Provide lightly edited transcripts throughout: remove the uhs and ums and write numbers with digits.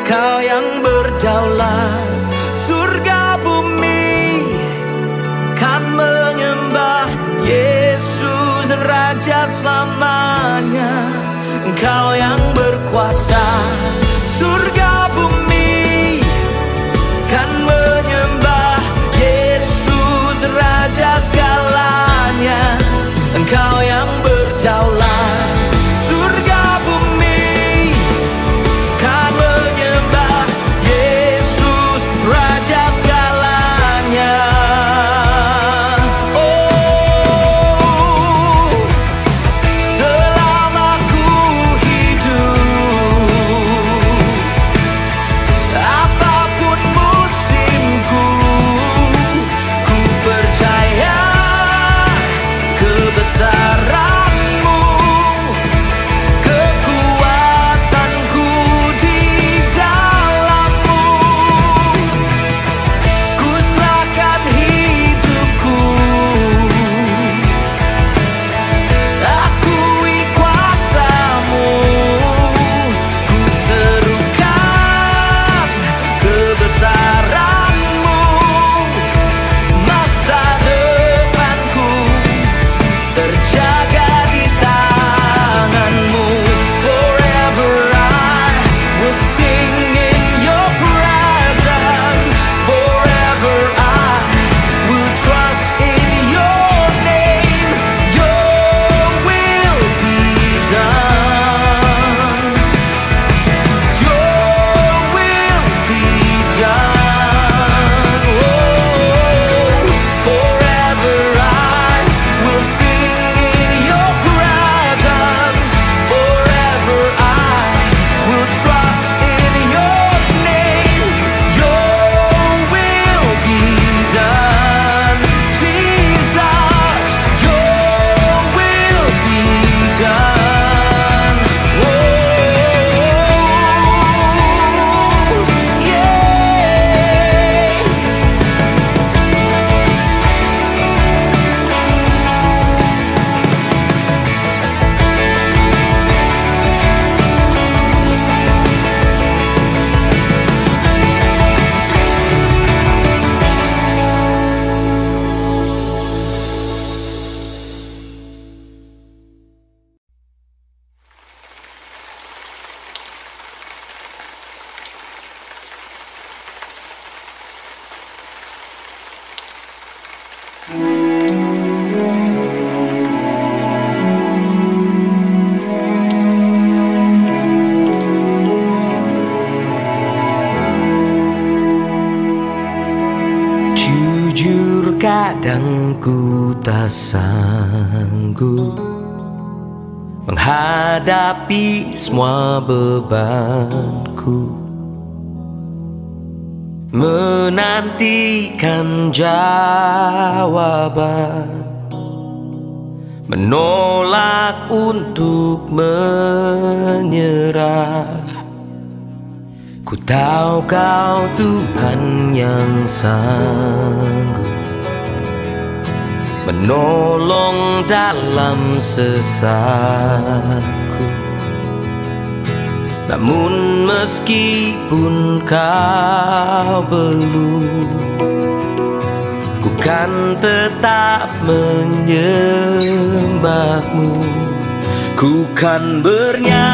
Kau yang berdaulat, surga bumi kan menyembah Yesus Raja selamanya. Engkau yang berkuasa, surga bumi kan menyembah Yesus Raja segalanya. Engkau yang berdaulat, surga bumi kan menyembah Yesus Raja segalanya. Oh, selama ku hidup, apapun musimku, ku percaya kebesaran-Mu, kekuatanku di dalam-Mu. Ku serahkan hidupku, akui kuasa-Mu. Ku serukan kebesaran-Mu, masa depanku terjaga di tangan-Mu. Forever I will sing in your presence. Forever I will trust in your name. Your will be done. Your will be done. Oh, forever I will sing in your presence. Forever I will trust in your name. Your will be done. Jesus, your will be done. Oh, yeah. Jujur kadang ku tak sanggup menghadapi semua bebanku, menantikan jawaban, menolak untuk menyerah. Ku tahu Kau Tuhan yang sanggup menolong dalam sesatku. Namun meskipun Kau belum, ku kan tetap menyembah-Mu. Ku kan bernyanyi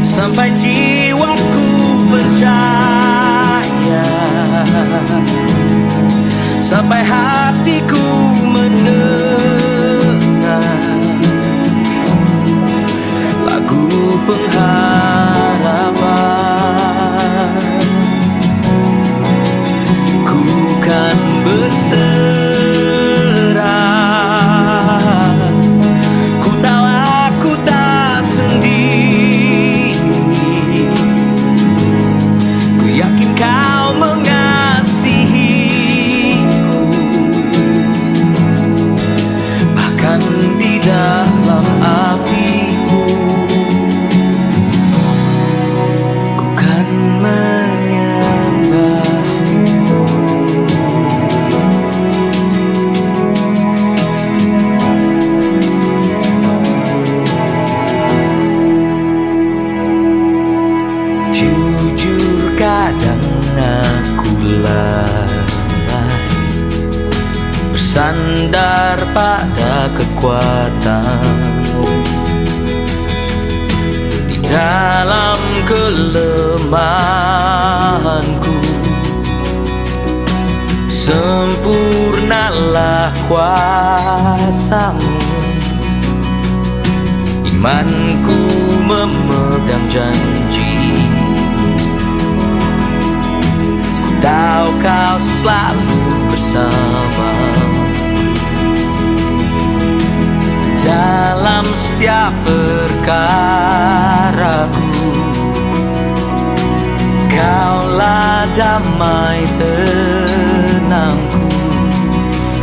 sampai jiwaku percaya, sampai hatiku mendengar lagu pengharapan. Ku kan berserah bersandar pada kekuatan. Di dalam kelemahanku, sempurnalah kuasa-Mu. Imanku memegang janji, ku tahu Kau selalu bersama dalam setiap perkaraku. Kaulah damai tenangku,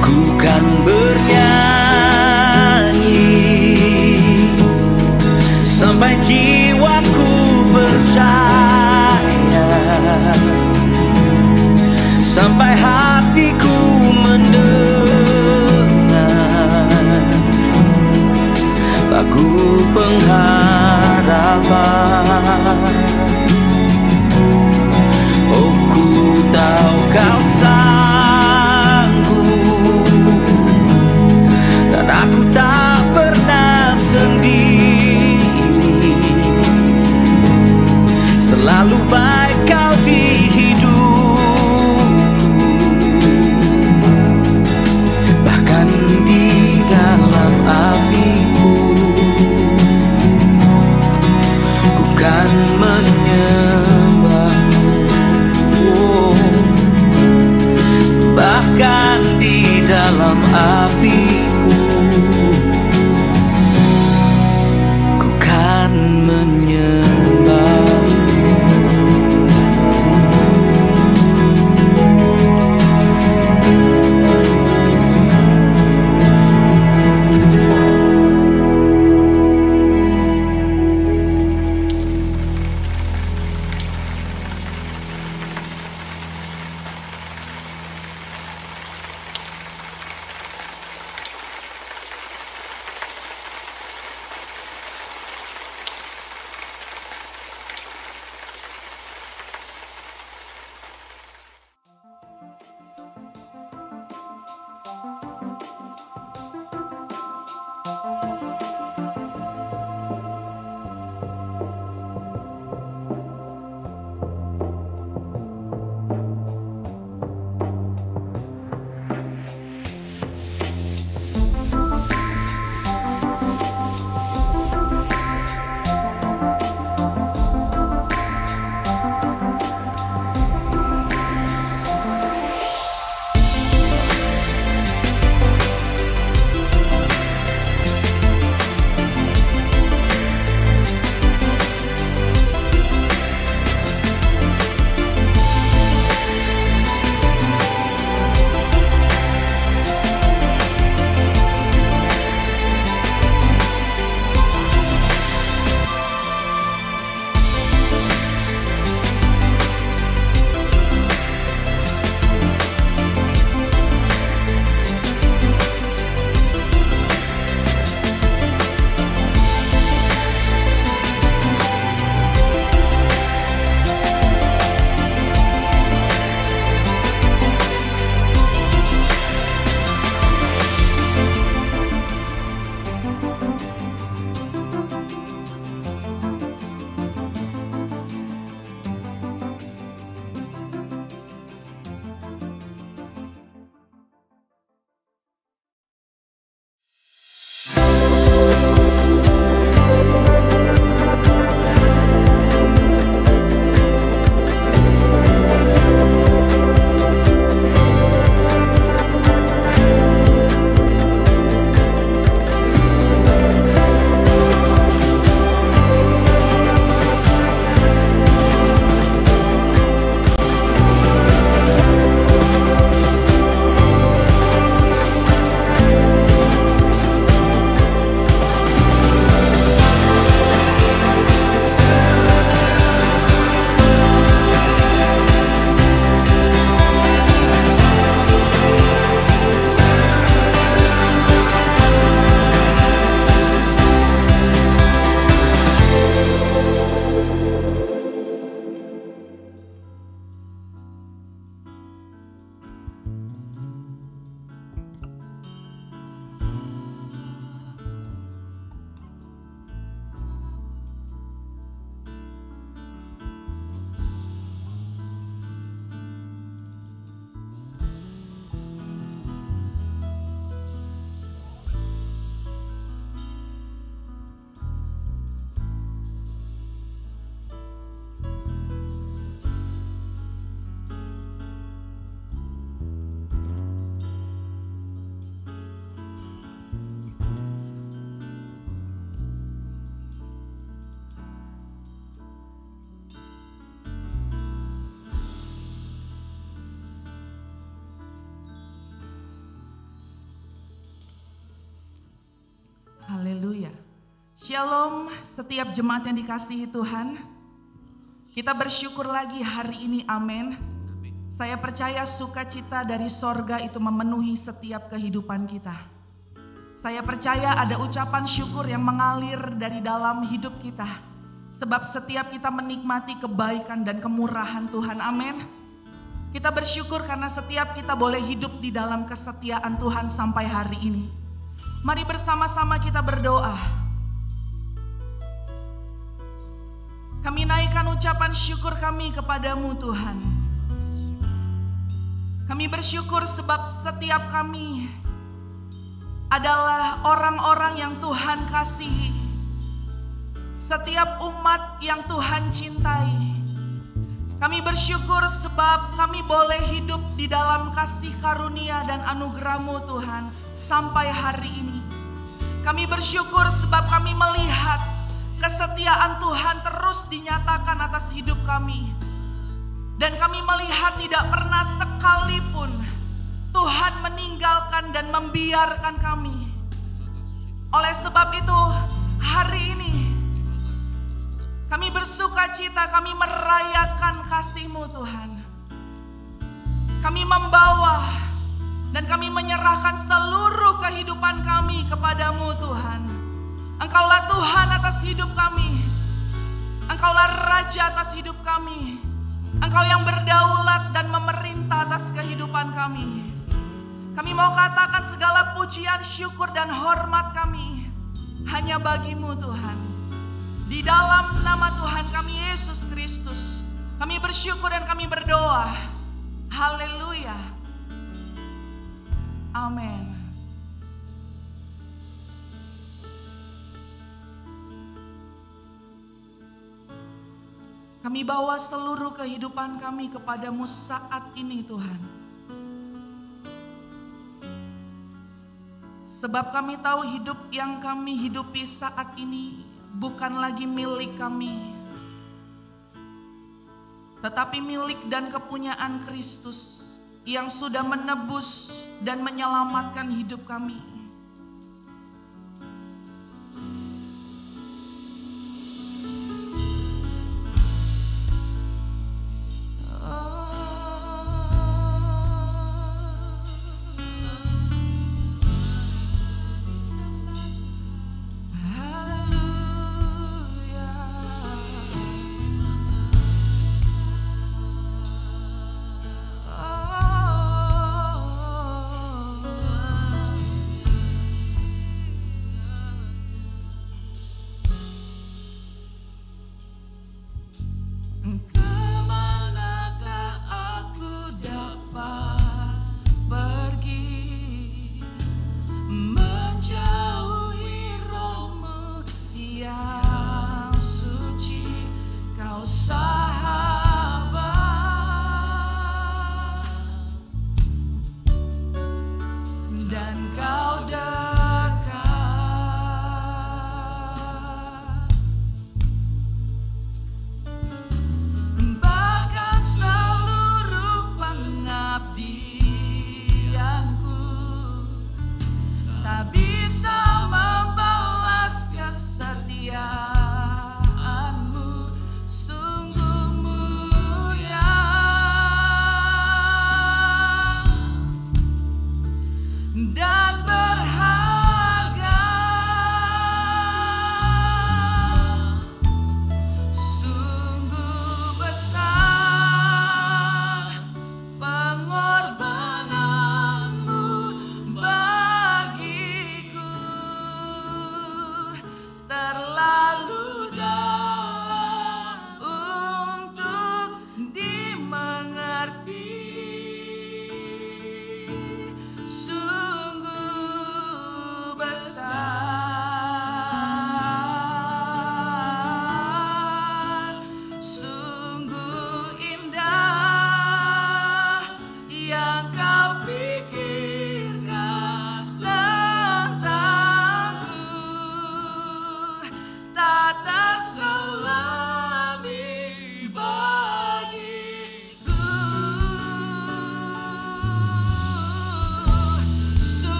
ku kan bernyanyi sampai jiwaku percaya, sampai hatiku mendengar lagu pengharapan. Oh, ku tahu Kau sanggup Shalom setiap jemaat yang dikasihi Tuhan. Kita bersyukur lagi hari ini, amin. Saya percaya sukacita dari sorga itu memenuhi setiap kehidupan kita. Saya percaya ada ucapan syukur yang mengalir dari dalam hidup kita. Sebab setiap kita menikmati kebaikan dan kemurahan Tuhan, amin. Kita bersyukur karena setiap kita boleh hidup di dalam kesetiaan Tuhan sampai hari ini. Mari bersama-sama kita berdoa. Kami naikkan ucapan syukur kami kepadamu Tuhan. Kami bersyukur sebab setiap kami adalah orang-orang yang Tuhan kasihi. Setiap umat yang Tuhan cintai. Kami bersyukur sebab kami boleh hidup di dalam kasih karunia dan anugerah-Mu Tuhan sampai hari ini. Kami bersyukur sebab kami melihat kesetiaan Tuhan terus dinyatakan atas hidup kami. Dan kami melihat tidak pernah sekalipun Tuhan meninggalkan dan membiarkan kami. Oleh sebab itu hari ini kami bersuka cita, kami merayakan kasih-Mu Tuhan. Kami membawa dan kami menyerahkan seluruh kehidupan kami kepadamu Tuhan. Engkaulah Tuhan atas hidup kami. Engkaulah Raja atas hidup kami. Engkau yang berdaulat dan memerintah atas kehidupan kami. Kami mau katakan segala pujian, syukur dan hormat kami hanya bagi-Mu Tuhan. Di dalam nama Tuhan kami Yesus Kristus, kami bersyukur dan kami berdoa. Haleluya. Amin. Kami bawa seluruh kehidupan kami kepadamu saat ini Tuhan. Sebab kami tahu hidup yang kami hidupi saat ini bukan lagi milik kami. Tetapi milik dan kepunyaan Kristus yang sudah menebus dan menyelamatkan hidup kami.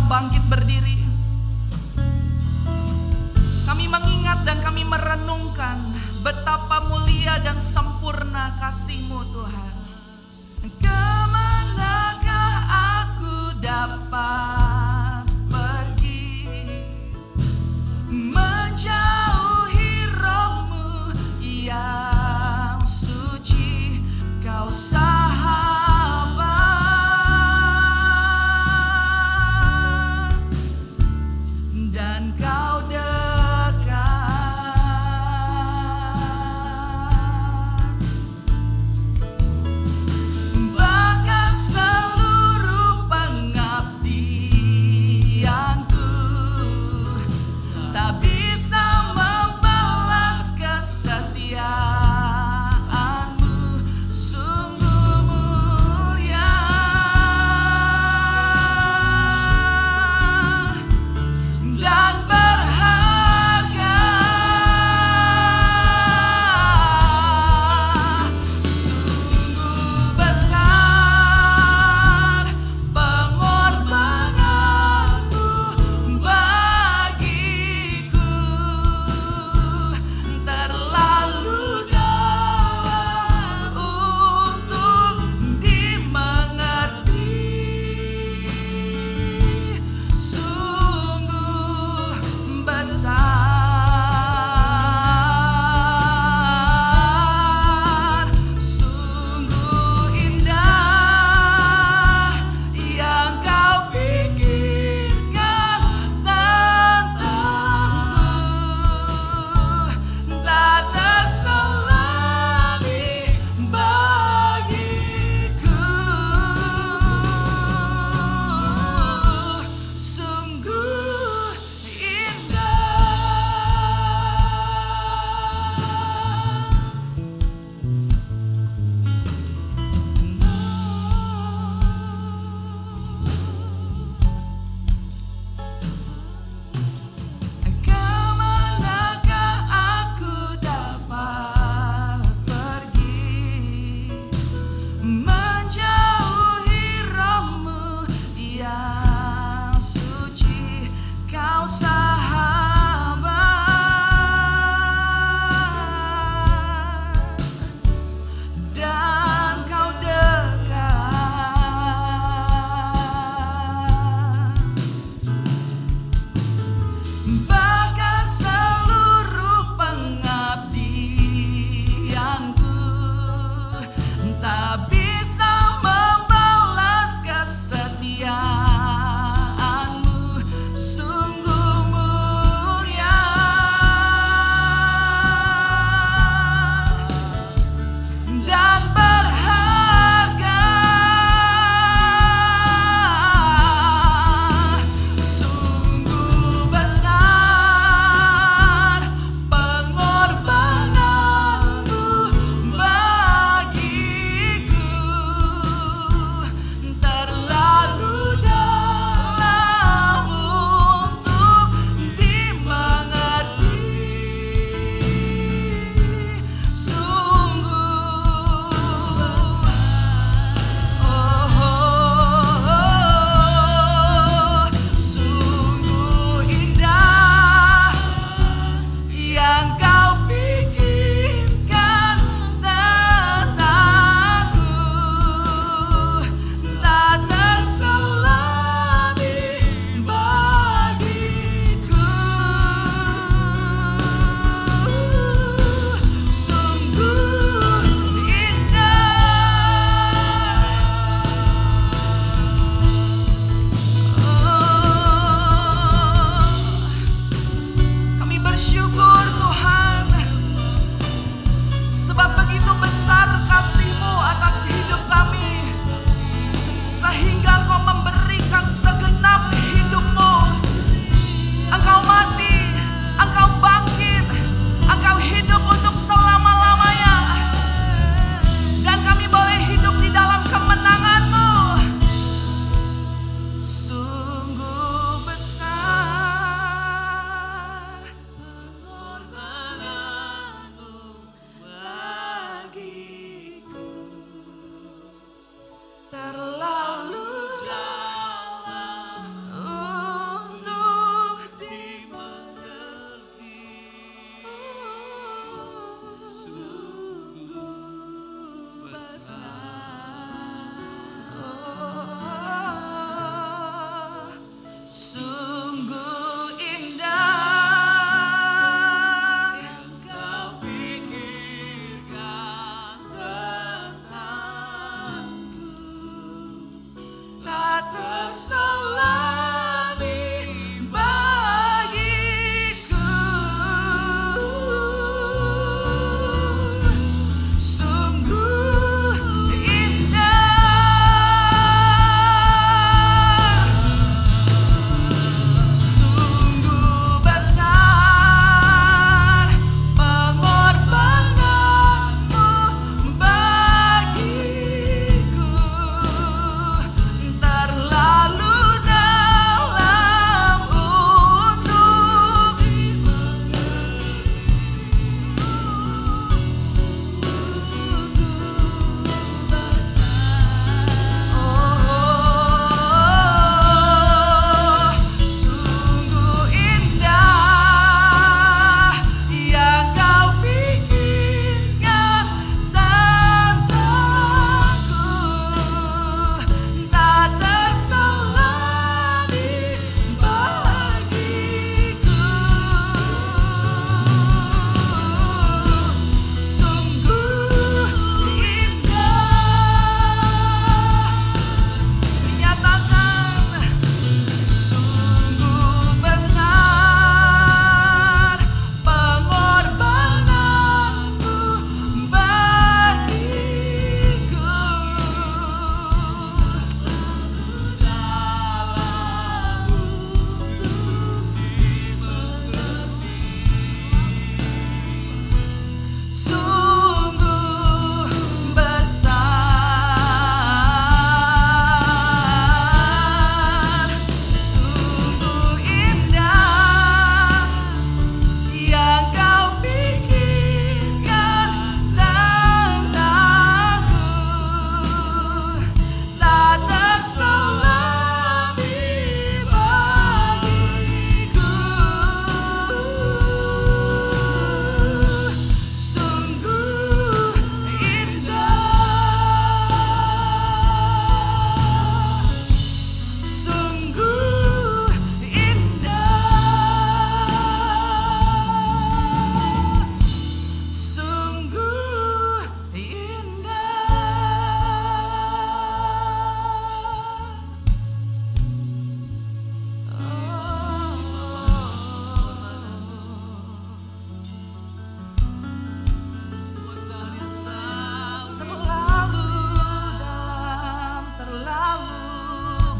bangkit berdiri. Kami mengingat dan kami merenungkan betapa mulia dan sempurna kasih-Mu Tuhan. Kemanakah aku dapat pergi menjauhi Roh-Mu yang suci, Kau sahabat dan Kau dekat.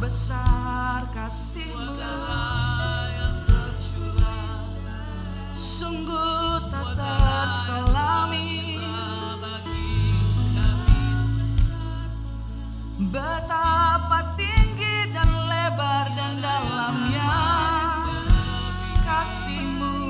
besar kasih-Mu, sungguh tak terselami. Betapa tinggi dan lebar dan dalamnya kasih-Mu.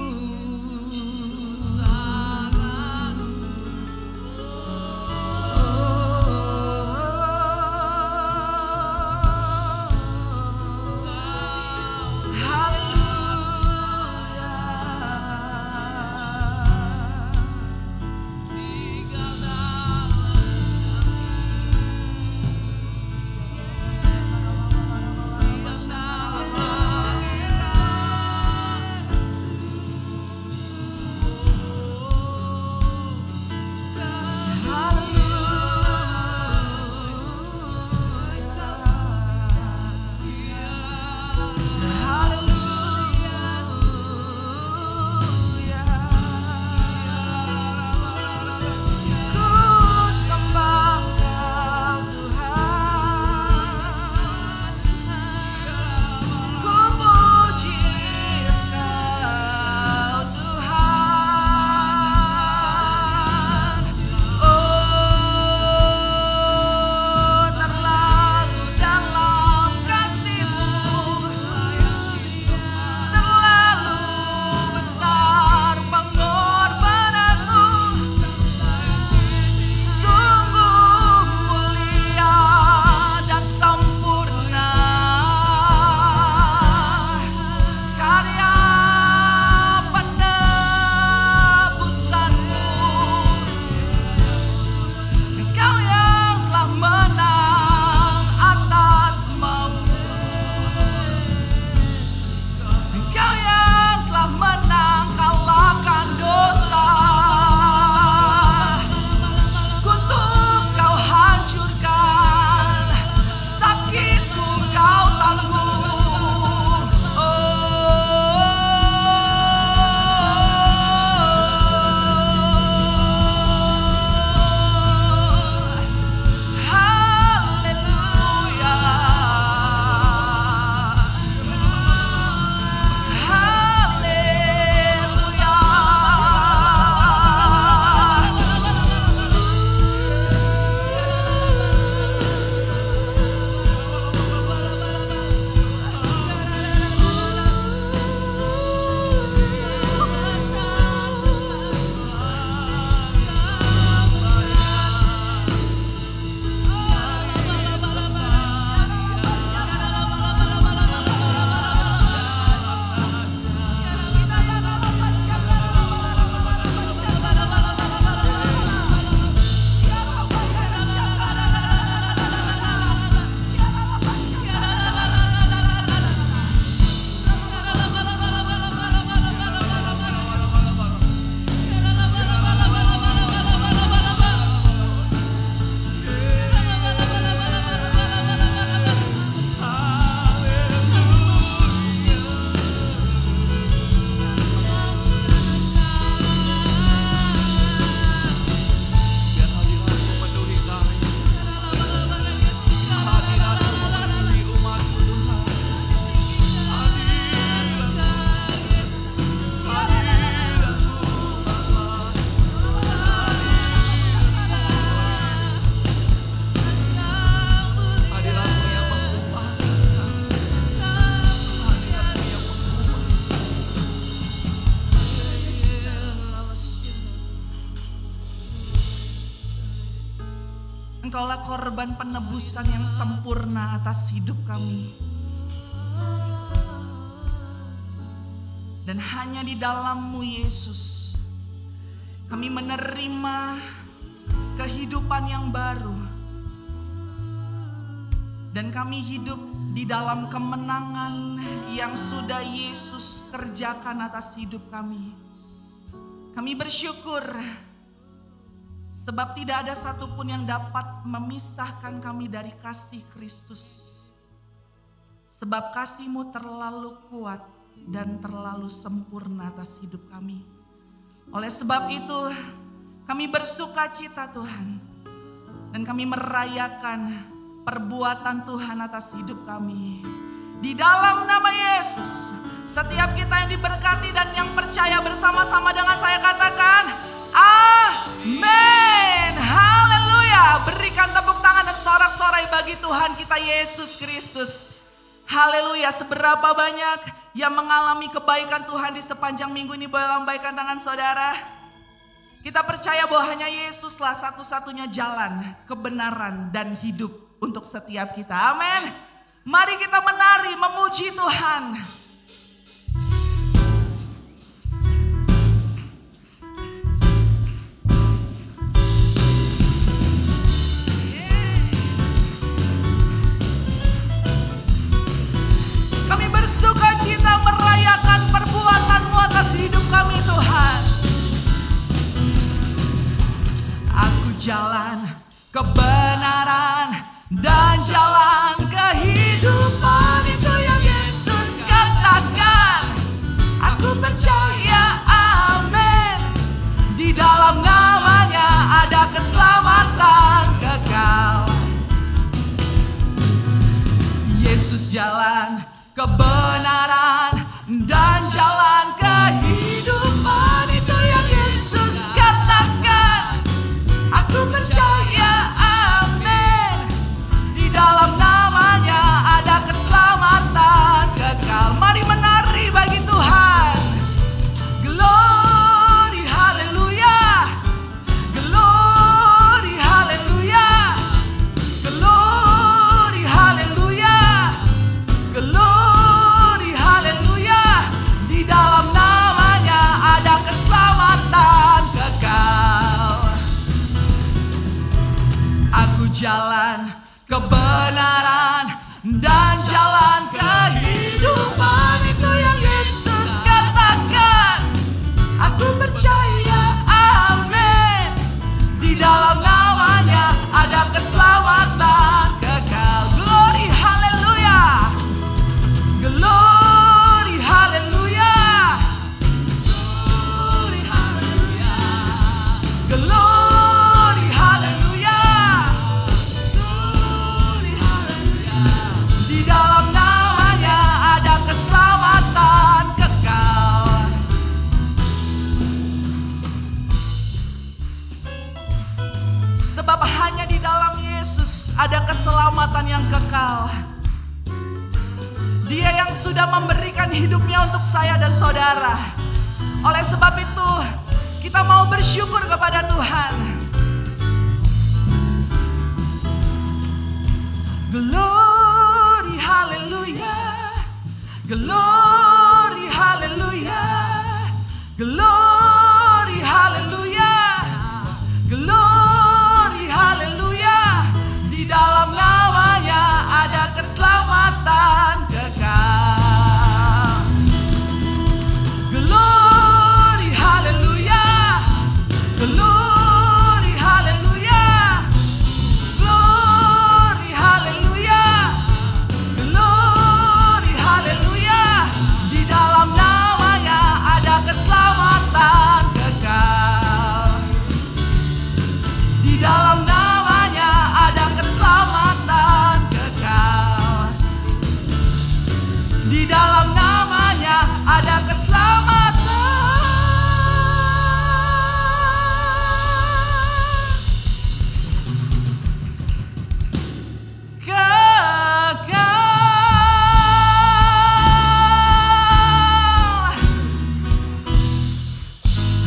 Engkaulah korban penebusan yang sempurna atas hidup kami. Dan hanya di dalam-Mu Yesus, kami menerima kehidupan yang baru. Dan kami hidup di dalam kemenangan yang sudah Yesus kerjakan atas hidup kami. Kami bersyukur sebab tidak ada satupun yang dapat memisahkan kami dari kasih Kristus. Sebab kasih-Mu terlalu kuat dan terlalu sempurna atas hidup kami. Oleh sebab itu kami bersuka cita Tuhan. Dan kami merayakan perbuatan Tuhan atas hidup kami. Di dalam nama Yesus, setiap kita yang diberkati dan yang percaya bersama-sama dengan saya katakan, amin. Haleluya. Berikan tepuk tangan dan sorak-sorai bagi Tuhan kita Yesus Kristus. Haleluya. Seberapa banyak yang mengalami kebaikan Tuhan di sepanjang minggu ini, boleh lambaikan tangan saudara. Kita percaya bahwa hanya Yesuslah satu-satunya jalan, kebenaran dan hidup untuk setiap kita. Amin. Mari kita menari memuji Tuhan. Kami bersuka cita merayakan perbuatan-Mu atas hidup kami Tuhan. Aku jalan kebenaran dan jalan kehidupan, itu yang Yesus katakan. Aku percaya, amin. Di dalam namanya ada keselamatan kekal. Yesus jalan kebenaran dan jalan kehidupan, itu yang Yesus katakan. Aku percaya, amin. Di dalam namanya ada keselamatan kekal. Mari menari bagi Tuhan. Glory, haleluya. Glory, haleluya. Glory, haleluya. Glory, haleluya. Di dalam namanya ada keselamatan kekal. Aku jalan kebenaran dan jalan kehidupan, itu yang Yesus katakan. Aku percaya, amin. Di dalam namanya ada keselamatan kekal. Glory, haleluya. Glory, haleluya. Glory, haleluya. Glory, haleluya. Glory, haleluya. Di dalam namanya ada keselamatan kekal. Sebab hanya di dalam Yesus ada keselamatan yang kekal. Dia yang sudah memberikan hidupnya untuk saya dan saudara. Oleh sebab itu, kita mau bersyukur kepada Tuhan. Glory, hallelujah. Glory, hallelujah. Glory, hallelujah. Glory, hallelujah. Di dalam namanya ada keselamatan kekal. Glory, hallelujah. Glory, hallelujah. Glory, hallelujah. Glory, hallelujah. Di dalam namanya ada keselamatan kekal. Di dalam namanya ada keselamatan kekal. Di dalam namanya ada keselamatan kekal.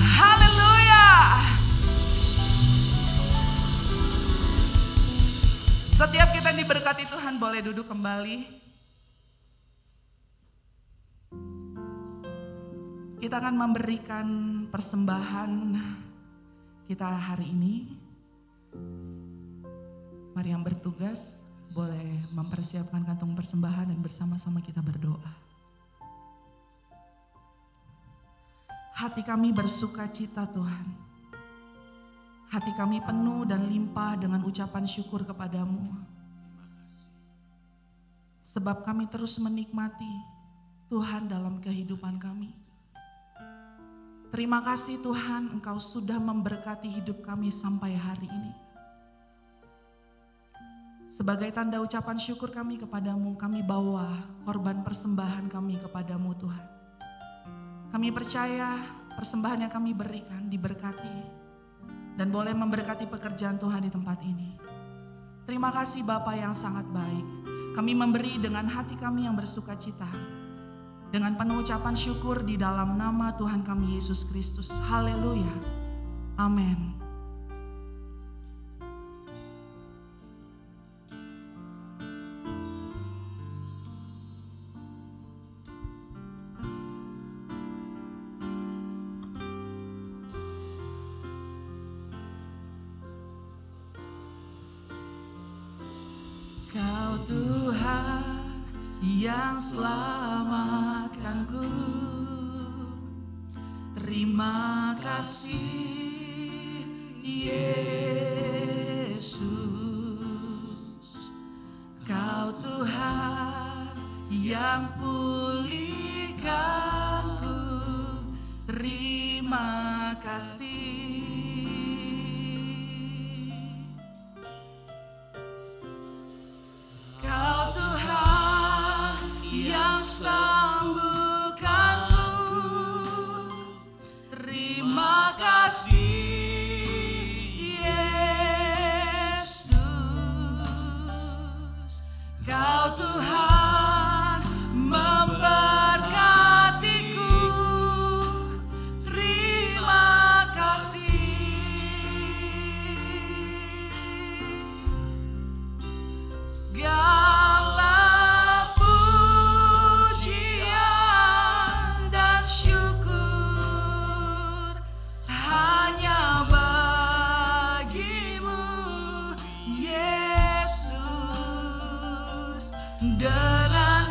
Haleluya. Setiap kita yang diberkati Tuhan boleh duduk kembali. Kita akan memberikan persembahan kita hari ini. Mari yang bertugas boleh mempersiapkan kantung persembahan dan bersama-sama kita berdoa. Hati kami bersuka cita Tuhan. Hati kami penuh dan limpah dengan ucapan syukur kepadamu. Sebab kami terus menikmati Tuhan dalam kehidupan kami. Terima kasih Tuhan, Engkau sudah memberkati hidup kami sampai hari ini. Sebagai tanda ucapan syukur kami kepadamu, kami bawa korban persembahan kami kepadamu Tuhan. Kami percaya persembahan yang kami berikan diberkati dan boleh memberkati pekerjaan Tuhan di tempat ini. Terima kasih Bapa yang sangat baik. Kami memberi dengan hati kami yang bersuka cita, dengan penuh ucapan syukur di dalam nama Tuhan kami Yesus Kristus. Haleluya. Amin. Kau Tuhan yang selamatkanku, terima kasih Yesus. Kau Tuhan yang pulihkanku, terima kasih. Kau Tuhan yang sembuhkanku, terima kasih Yesus. Kau Tuhan memberkatiku, terima kasih. Segala pujian dan syukur hanya bagimu Yesus. Dengan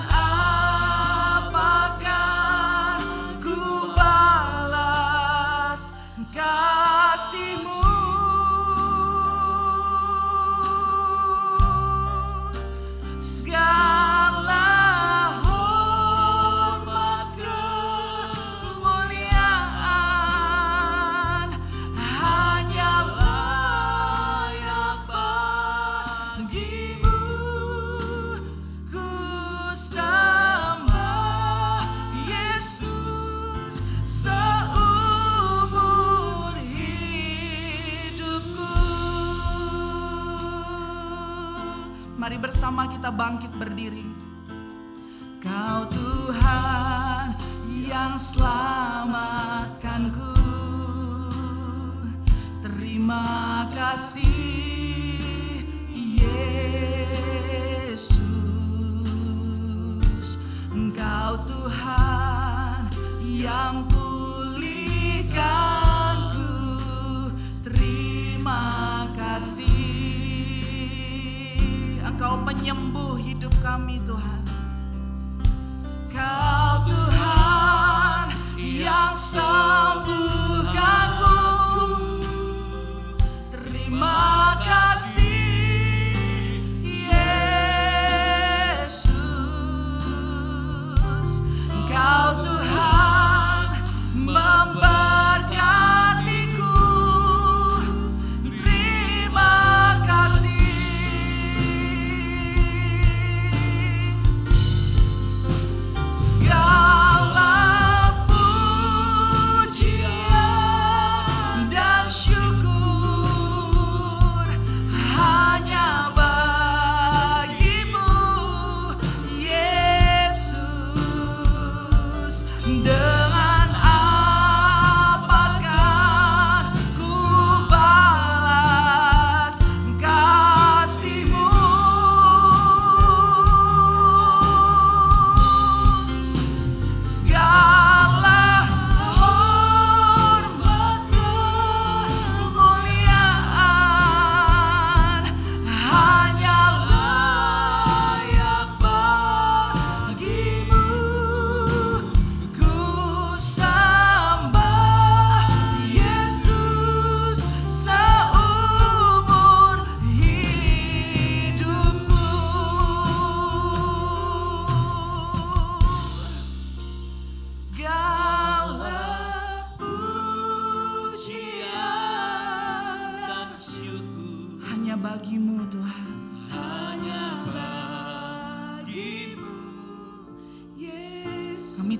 apakah ku balas kasih-Mu? Segala hormat kemuliaan hanya layak bagimu. Ku sembah Yesus seumur hidupku. Mari bersama kita bangkit berdiri. Kau Tuhan yang selamatkanku, terima kasih Yesus. Engkau Tuhan yang pulihkanku, terima kasih. Engkau penyembuh hidup kami Tuhan. Kau Tuhan yang sembuhkanku, terima kasih Yesus. Engkau Tuhan memberkatiku, terima kasih. Segala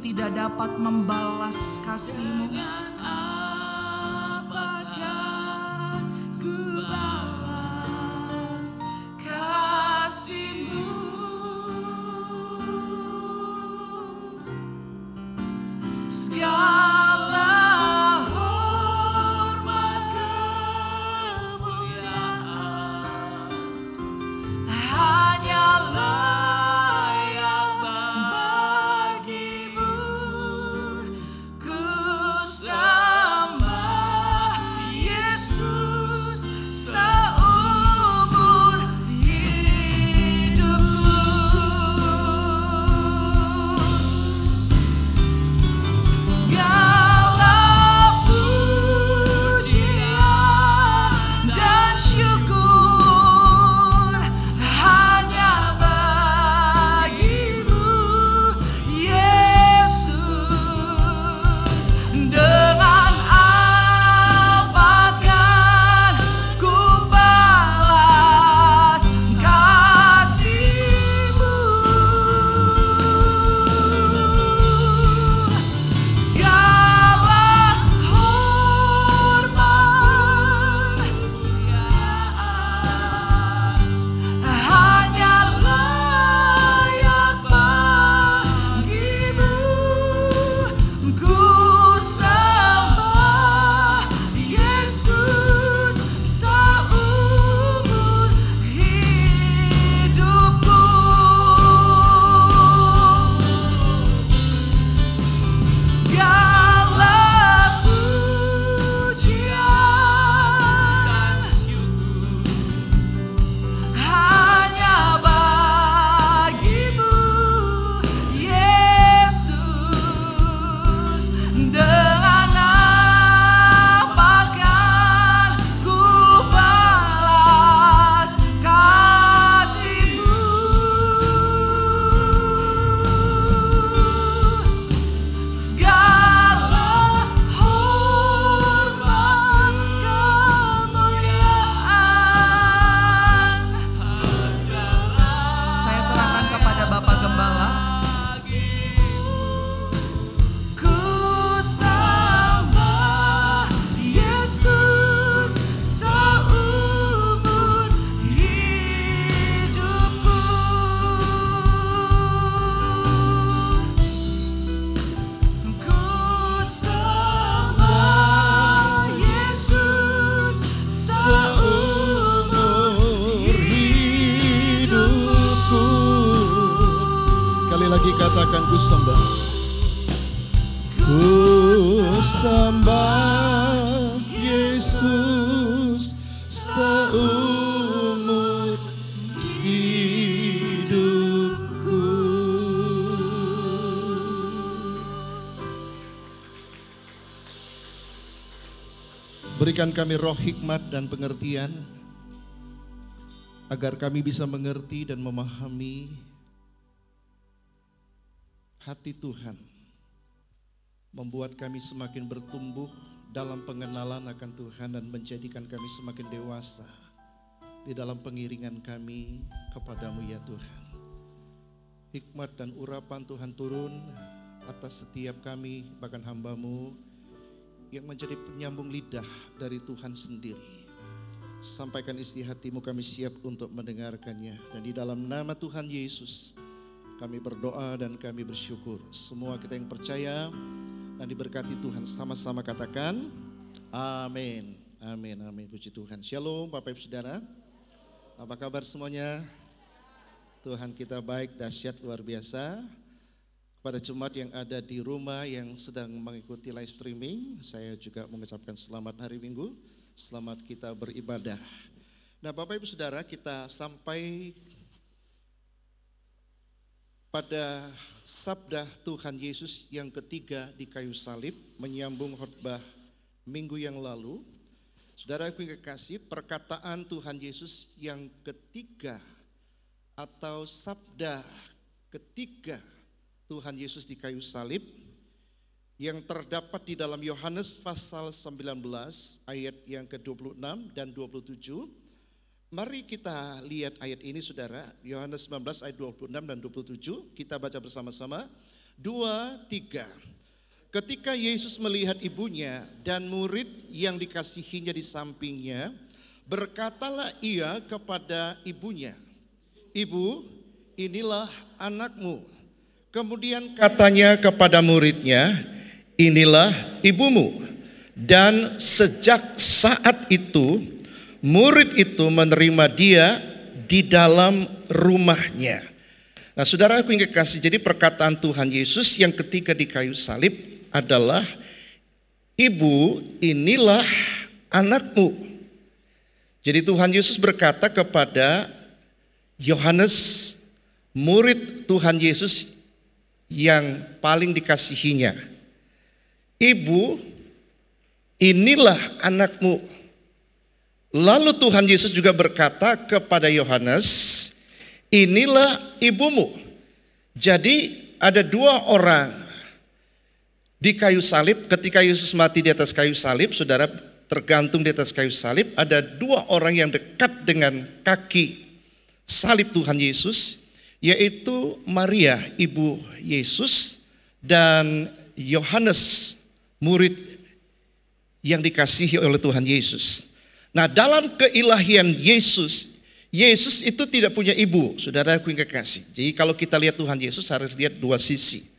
tidak dapat membalas kasih-Mu. Katakan ku sembah, ku sembah Yesus seumur hidupku. Berikan kami roh hikmat dan pengertian, agar kami bisa mengerti dan memahami hati Tuhan, membuat kami semakin bertumbuh dalam pengenalan akan Tuhan dan menjadikan kami semakin dewasa di dalam pengiringan kami kepadamu ya Tuhan. Hikmat dan urapan Tuhan turun atas setiap kami, bahkan hamba-Mu yang menjadi penyambung lidah dari Tuhan sendiri. Sampaikan isi hati-Mu, kami siap untuk mendengarkannya. Dan di dalam nama Tuhan Yesus kami berdoa dan kami bersyukur. Semua kita yang percaya dan diberkati Tuhan sama-sama katakan amin. Amin, amin. Puji Tuhan. Shalom Bapak Ibu Saudara. Apa kabar semuanya? Tuhan kita baik, dahsyat, luar biasa. Kepada jemaat yang ada di rumah yang sedang mengikuti live streaming, saya juga mengucapkan selamat hari Minggu. Selamat kita beribadah. Nah Bapak Ibu Saudara, kita sampai pada sabda Tuhan Yesus yang ketiga di kayu salib, menyambung khotbah minggu yang lalu. Saudaraku yang kekasih, perkataan Tuhan Yesus yang ketiga atau sabda ketiga Tuhan Yesus di kayu salib yang terdapat di dalam Yohanes pasal 19 ayat yang ke-26 dan 27. Mari kita lihat ayat ini saudara, Yohanes 19 ayat 26 dan 27, kita baca bersama-sama. 2, 3. Ketika Yesus melihat ibunya dan murid yang dikasihinya di sampingnya, berkatalah ia kepada ibunya, "Ibu, inilah anakmu." Kemudian katanya kepada muridnya, "Inilah ibumu." Dan sejak saat itu, murid itu menerima dia di dalam rumahnya. Nah, saudaraku yang kekasih, jadi perkataan Tuhan Yesus yang ketika di kayu salib adalah, "Ibu, inilah anakmu." Jadi Tuhan Yesus berkata kepada Yohanes, murid Tuhan Yesus yang paling dikasihinya, "Ibu, inilah anakmu." Lalu Tuhan Yesus juga berkata kepada Yohanes, "Inilah ibumu." Jadi ada dua orang di kayu salib. Ketika Yesus mati di atas kayu salib, saudara, tergantung di atas kayu salib, ada dua orang yang dekat dengan kaki salib Tuhan Yesus, yaitu Maria ibu Yesus dan Yohanes murid yang dikasihi oleh Tuhan Yesus. Nah, dalam keilahian Yesus, Yesus itu tidak punya ibu, saudaraku yang kekasih. Jadi kalau kita lihat Tuhan Yesus harus lihat dua sisi.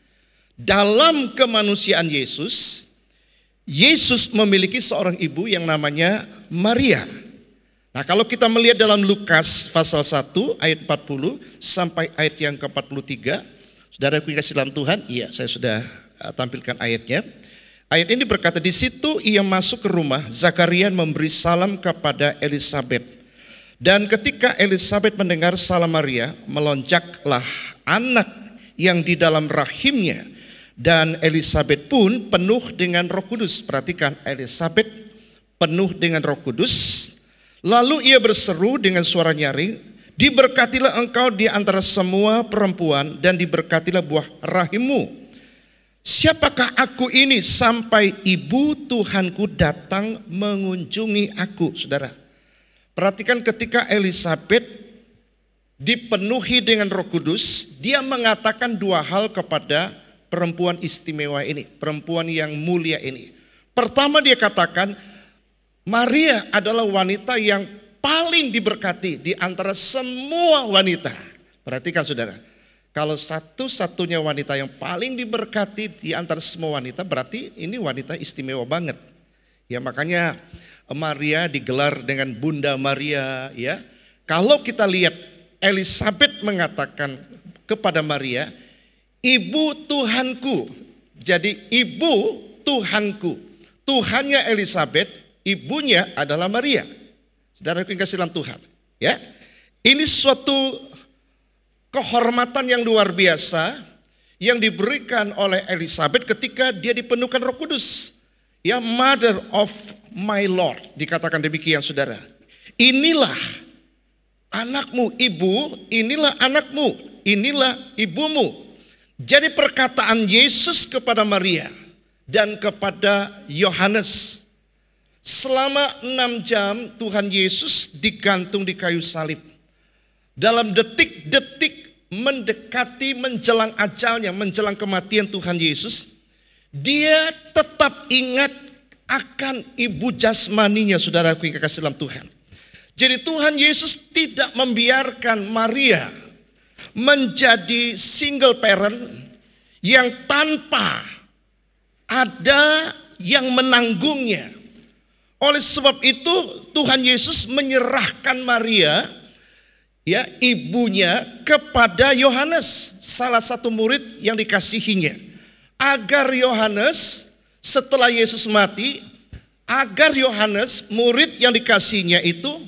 Dalam kemanusiaan Yesus, Yesus memiliki seorang ibu yang namanya Maria. Nah, kalau kita melihat dalam Lukas pasal 1 ayat 40 sampai ayat yang ke-43, saudaraku yang kasih dalam Tuhan, iya saya sudah tampilkan ayatnya. Ayat ini berkata, di situ ia masuk ke rumah, Zakaria memberi salam kepada Elisabet. Dan ketika Elisabet mendengar salam Maria, melonjaklah anak yang di dalam rahimnya. Dan Elisabet pun penuh dengan Roh Kudus. Perhatikan, Elisabet penuh dengan Roh Kudus. Lalu ia berseru dengan suara nyaring, "Diberkatilah engkau di antara semua perempuan dan diberkatilah buah rahimmu. Siapakah aku ini sampai ibu Tuhanku datang mengunjungi aku?" Saudara, perhatikan ketika Elisabet dipenuhi dengan Roh Kudus, dia mengatakan dua hal kepada perempuan istimewa ini, perempuan yang mulia ini. Pertama, dia katakan Maria adalah wanita yang paling diberkati di antara semua wanita. Perhatikan saudara, kalau satu-satunya wanita yang paling diberkati di antara semua wanita, berarti ini wanita istimewa banget. Ya, makanya Maria digelar dengan Bunda Maria, ya. Kalau kita lihat Elisabet mengatakan kepada Maria, "Ibu Tuhanku." Jadi ibu Tuhanku. Tuhannya Elisabet, ibunya adalah Maria. Saudaraku yang kasih dalam Tuhan, ya. Ini suatu kehormatan yang luar biasa yang diberikan oleh Elisabet ketika dia dipenuhkan Roh Kudus. Ya, Mother of my Lord, dikatakan demikian saudara. Inilah anakmu, ibu, inilah anakmu, inilah ibumu. Jadi perkataan Yesus kepada Maria dan kepada Yohanes, selama 6 jam Tuhan Yesus digantung di kayu salib. Dalam detik-detik mendekati menjelang ajalnya, menjelang kematian Tuhan Yesus, dia tetap ingat akan ibu jasmaninya, saudaraku yang kekasih dalam Tuhan. Jadi Tuhan Yesus tidak membiarkan Maria menjadi single parent yang tanpa ada yang menanggungnya. Oleh sebab itu Tuhan Yesus menyerahkan Maria, ya, ibunya, kepada Yohanes, salah satu murid yang dikasihinya, agar Yohanes setelah Yesus mati, agar Yohanes murid yang dikasihinya itu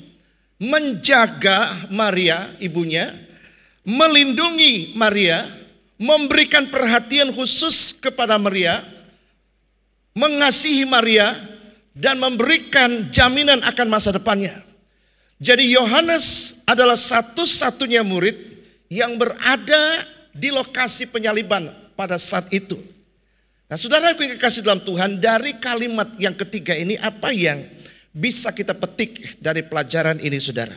menjaga Maria ibunya, melindungi Maria, memberikan perhatian khusus kepada Maria, mengasihi Maria, dan memberikan jaminan akan masa depannya. Jadi Yohanes adalah satu-satunya murid yang berada di lokasi penyaliban pada saat itu. Nah, saudaraku yang kekasih dalam Tuhan, dari kalimat yang ketiga ini apa yang bisa kita petik dari pelajaran ini, saudara?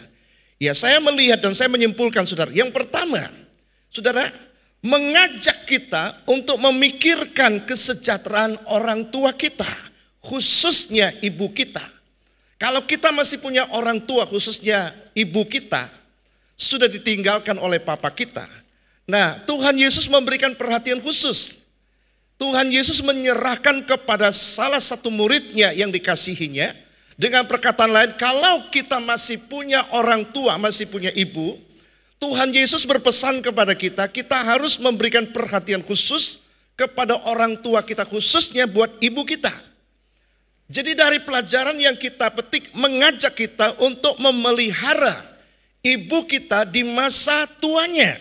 Ya, saya melihat dan saya menyimpulkan, saudara. Yang pertama, saudara, mengajak kita untuk memikirkan kesejahteraan orang tua kita, khususnya ibu kita. Kalau kita masih punya orang tua, khususnya ibu kita, sudah ditinggalkan oleh papa kita. Nah, Tuhan Yesus memberikan perhatian khusus. Tuhan Yesus menyerahkan kepada salah satu muridnya yang dikasihinya dengan perkataan lain, kalau kita masih punya orang tua, masih punya ibu, Tuhan Yesus berpesan kepada kita, kita harus memberikan perhatian khusus kepada orang tua kita, khususnya buat ibu kita. Jadi dari pelajaran yang kita petik mengajak kita untuk memelihara ibu kita di masa tuanya.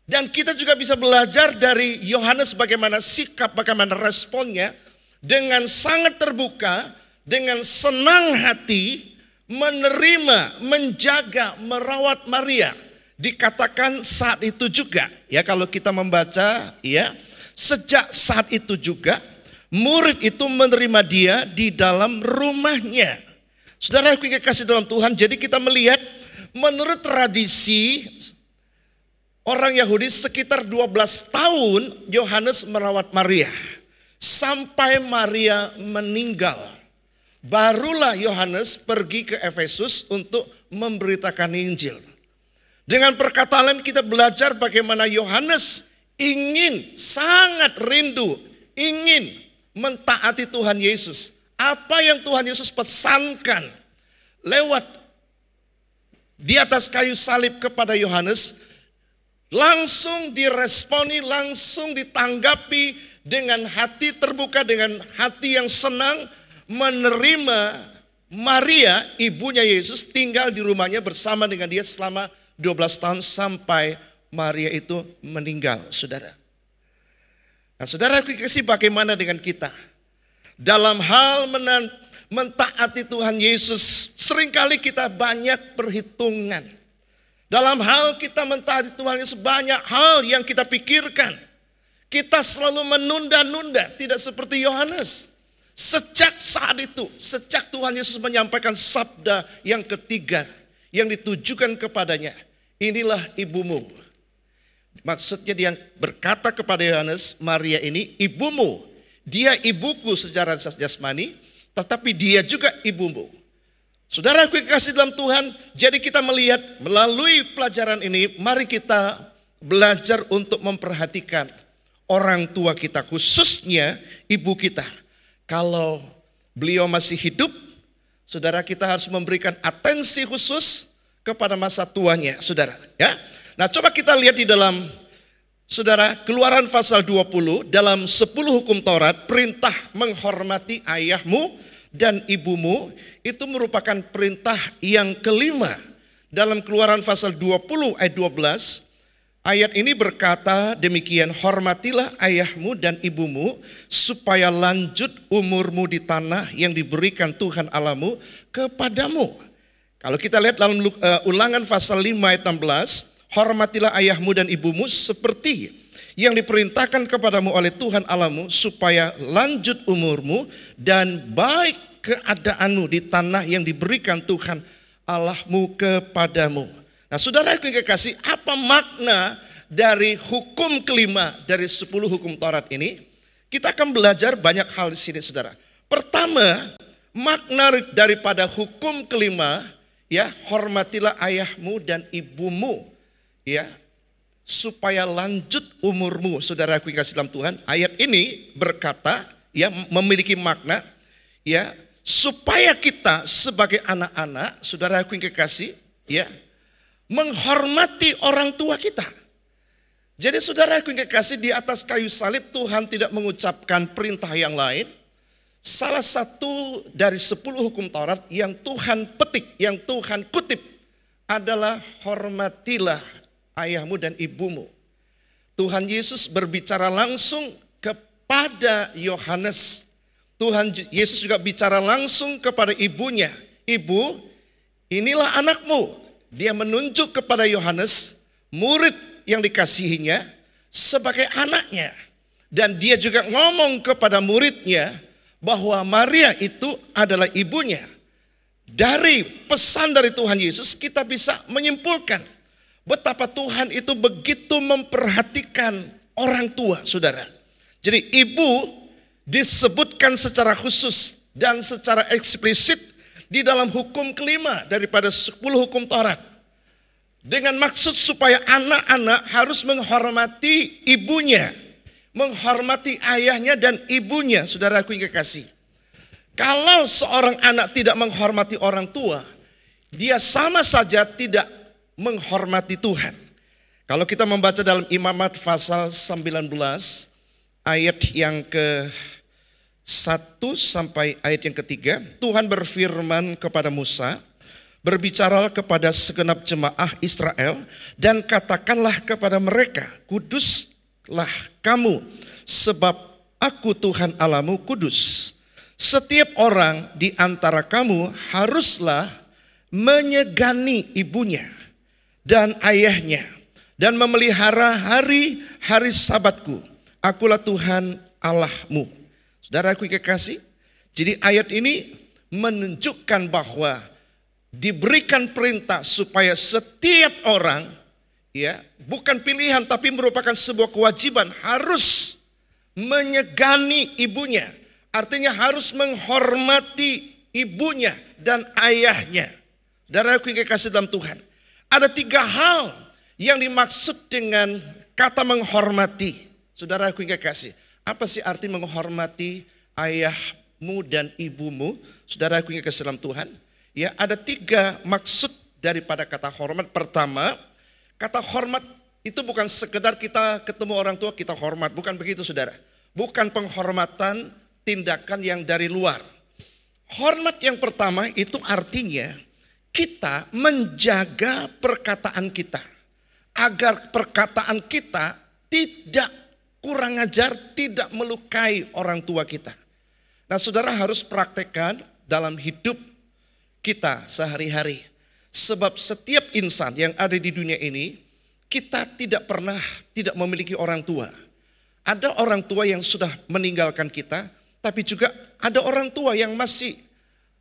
Dan kita juga bisa belajar dari Yohanes bagaimana sikap, bagaimana responnya dengan sangat terbuka, dengan senang hati menerima, menjaga, merawat Maria. Dikatakan saat itu juga, ya kalau kita membaca, ya sejak saat itu juga murid itu menerima dia di dalam rumahnya. Saudara yang kekasih dalam Tuhan, jadi kita melihat menurut tradisi orang Yahudi sekitar 12 tahun Yohanes merawat Maria sampai Maria meninggal. Barulah Yohanes pergi ke Efesus untuk memberitakan Injil. Dengan perkataan lain kita belajar bagaimana Yohanes ingin, sangat rindu, ingin mentaati Tuhan Yesus. Apa yang Tuhan Yesus pesankan lewat di atas kayu salib kepada Yohanes, langsung diresponi, langsung ditanggapi dengan hati terbuka, dengan hati yang senang, menerima Maria, ibunya Yesus, tinggal di rumahnya bersama dengan dia selama 12 tahun sampai Maria itu meninggal, saudara. Nah, saudara kasih, bagaimana dengan kita? Dalam hal mentaati Tuhan Yesus, seringkali kita banyak perhitungan. Dalam hal kita mentaati Tuhan Yesus, banyak hal yang kita pikirkan. Kita selalu menunda-nunda, tidak seperti Yohanes. Sejak saat itu, sejak Tuhan Yesus menyampaikan sabda yang ketiga yang ditujukan kepadanya, inilah ibumu. Maksudnya dia berkata kepada Yohanes, Maria ini ibumu. Dia ibuku secara jasmani, tetapi dia juga ibumu. Saudara aku kasih dalam Tuhan, jadi kita melihat melalui pelajaran ini, mari kita belajar untuk memperhatikan orang tua kita, khususnya ibu kita. Kalau beliau masih hidup, saudara, kita harus memberikan atensi khusus kepada masa tuanya, saudara. Ya, nah coba kita lihat di dalam, saudara, Keluaran pasal 20, dalam 10 hukum Taurat, perintah menghormati ayahmu dan ibumu, itu merupakan perintah yang kelima. Dalam Keluaran pasal 20 ayat 12, ayat ini berkata demikian, hormatilah ayahmu dan ibumu supaya lanjut umurmu di tanah yang diberikan Tuhan Allahmu kepadamu. Kalau kita lihat dalam Ulangan pasal 5 ayat 16, hormatilah ayahmu dan ibumu seperti yang diperintahkan kepadamu oleh Tuhan Allahmu supaya lanjut umurmu dan baik keadaanmu di tanah yang diberikan Tuhan Allahmu kepadamu. Nah, saudara yang kekasih, apa makna dari hukum kelima dari 10 hukum Taurat ini? Kita akan belajar banyak hal di sini, saudara. Pertama, makna daripada hukum kelima, ya, hormatilah ayahmu dan ibumu, ya, supaya lanjut umurmu. Saudara aku kasih dalam Tuhan, ayat ini berkata, ya, memiliki makna, ya, supaya kita sebagai anak-anak, saudara aku yang kekasih, ya, menghormati orang tua kita. Jadi saudara aku yang kekasih, di atas kayu salib Tuhan tidak mengucapkan perintah yang lain. Salah satu dari 10 hukum Taurat yang Tuhan petik, yang Tuhan kutip adalah hormatilah ayahmu dan ibumu. Tuhan Yesus berbicara langsung kepada Yohanes. Tuhan Yesus juga bicara langsung kepada ibunya. Ibu, inilah anakmu. Dia menunjuk kepada Yohanes, murid yang dikasihinya, sebagai anaknya. Dan dia juga ngomong kepada muridnya bahwa Maria itu adalah ibunya. Dari pesan dari Tuhan Yesus kita bisa menyimpulkan betapa Tuhan itu begitu memperhatikan orang tua, saudara. Jadi ibu disebutkan secara khusus dan secara eksplisit di dalam hukum kelima daripada 10 hukum Taurat. Dengan maksud supaya anak-anak harus menghormati ibunya, menghormati ayahnya dan ibunya, saudaraku yang kekasih. Kalau seorang anak tidak menghormati orang tua, dia sama saja tidak menghormati Tuhan. Kalau kita membaca dalam Imamat pasal 19 ayat yang ke-1 sampai ayat yang ke-3, Tuhan berfirman kepada Musa, "Berbicaralah kepada segenap jemaah Israel dan katakanlah kepada mereka, kuduslah kamu, sebab aku Tuhan Allahmu kudus. Setiap orang di antara kamu haruslah menyegani ibunya dan ayahnya dan memelihara hari-hari Sabatku. Akulah Tuhan Allahmu." Saudaraku yang kekasih, jadi ayat ini menunjukkan bahwa diberikan perintah supaya setiap orang, ya, bukan pilihan tapi merupakan sebuah kewajiban, harus menyegani ibunya. Artinya harus menghormati ibunya dan ayahnya. Saudaraku yang kekasih dalam Tuhan, ada 3 hal yang dimaksud dengan kata menghormati. Saudaraku yang kekasih, apa sih arti menghormati ayahmu dan ibumu? Saudaraku yang kekasih dalam Tuhan, ya, ada 3 maksud daripada kata hormat. Pertama, kata hormat itu bukan sekedar kita ketemu orang tua kita hormat, bukan begitu, saudara. Bukan penghormatan tindakan yang dari luar. Hormat yang pertama itu artinya kita menjaga perkataan kita, agar perkataan kita tidak kurang ajar, tidak melukai orang tua kita. Nah, saudara harus praktekkan dalam hidup kita sehari-hari. Sebab setiap insan yang ada di dunia ini, kita tidak pernah tidak memiliki orang tua. Ada orang tua yang sudah meninggalkan kita, tapi juga ada orang tua yang masih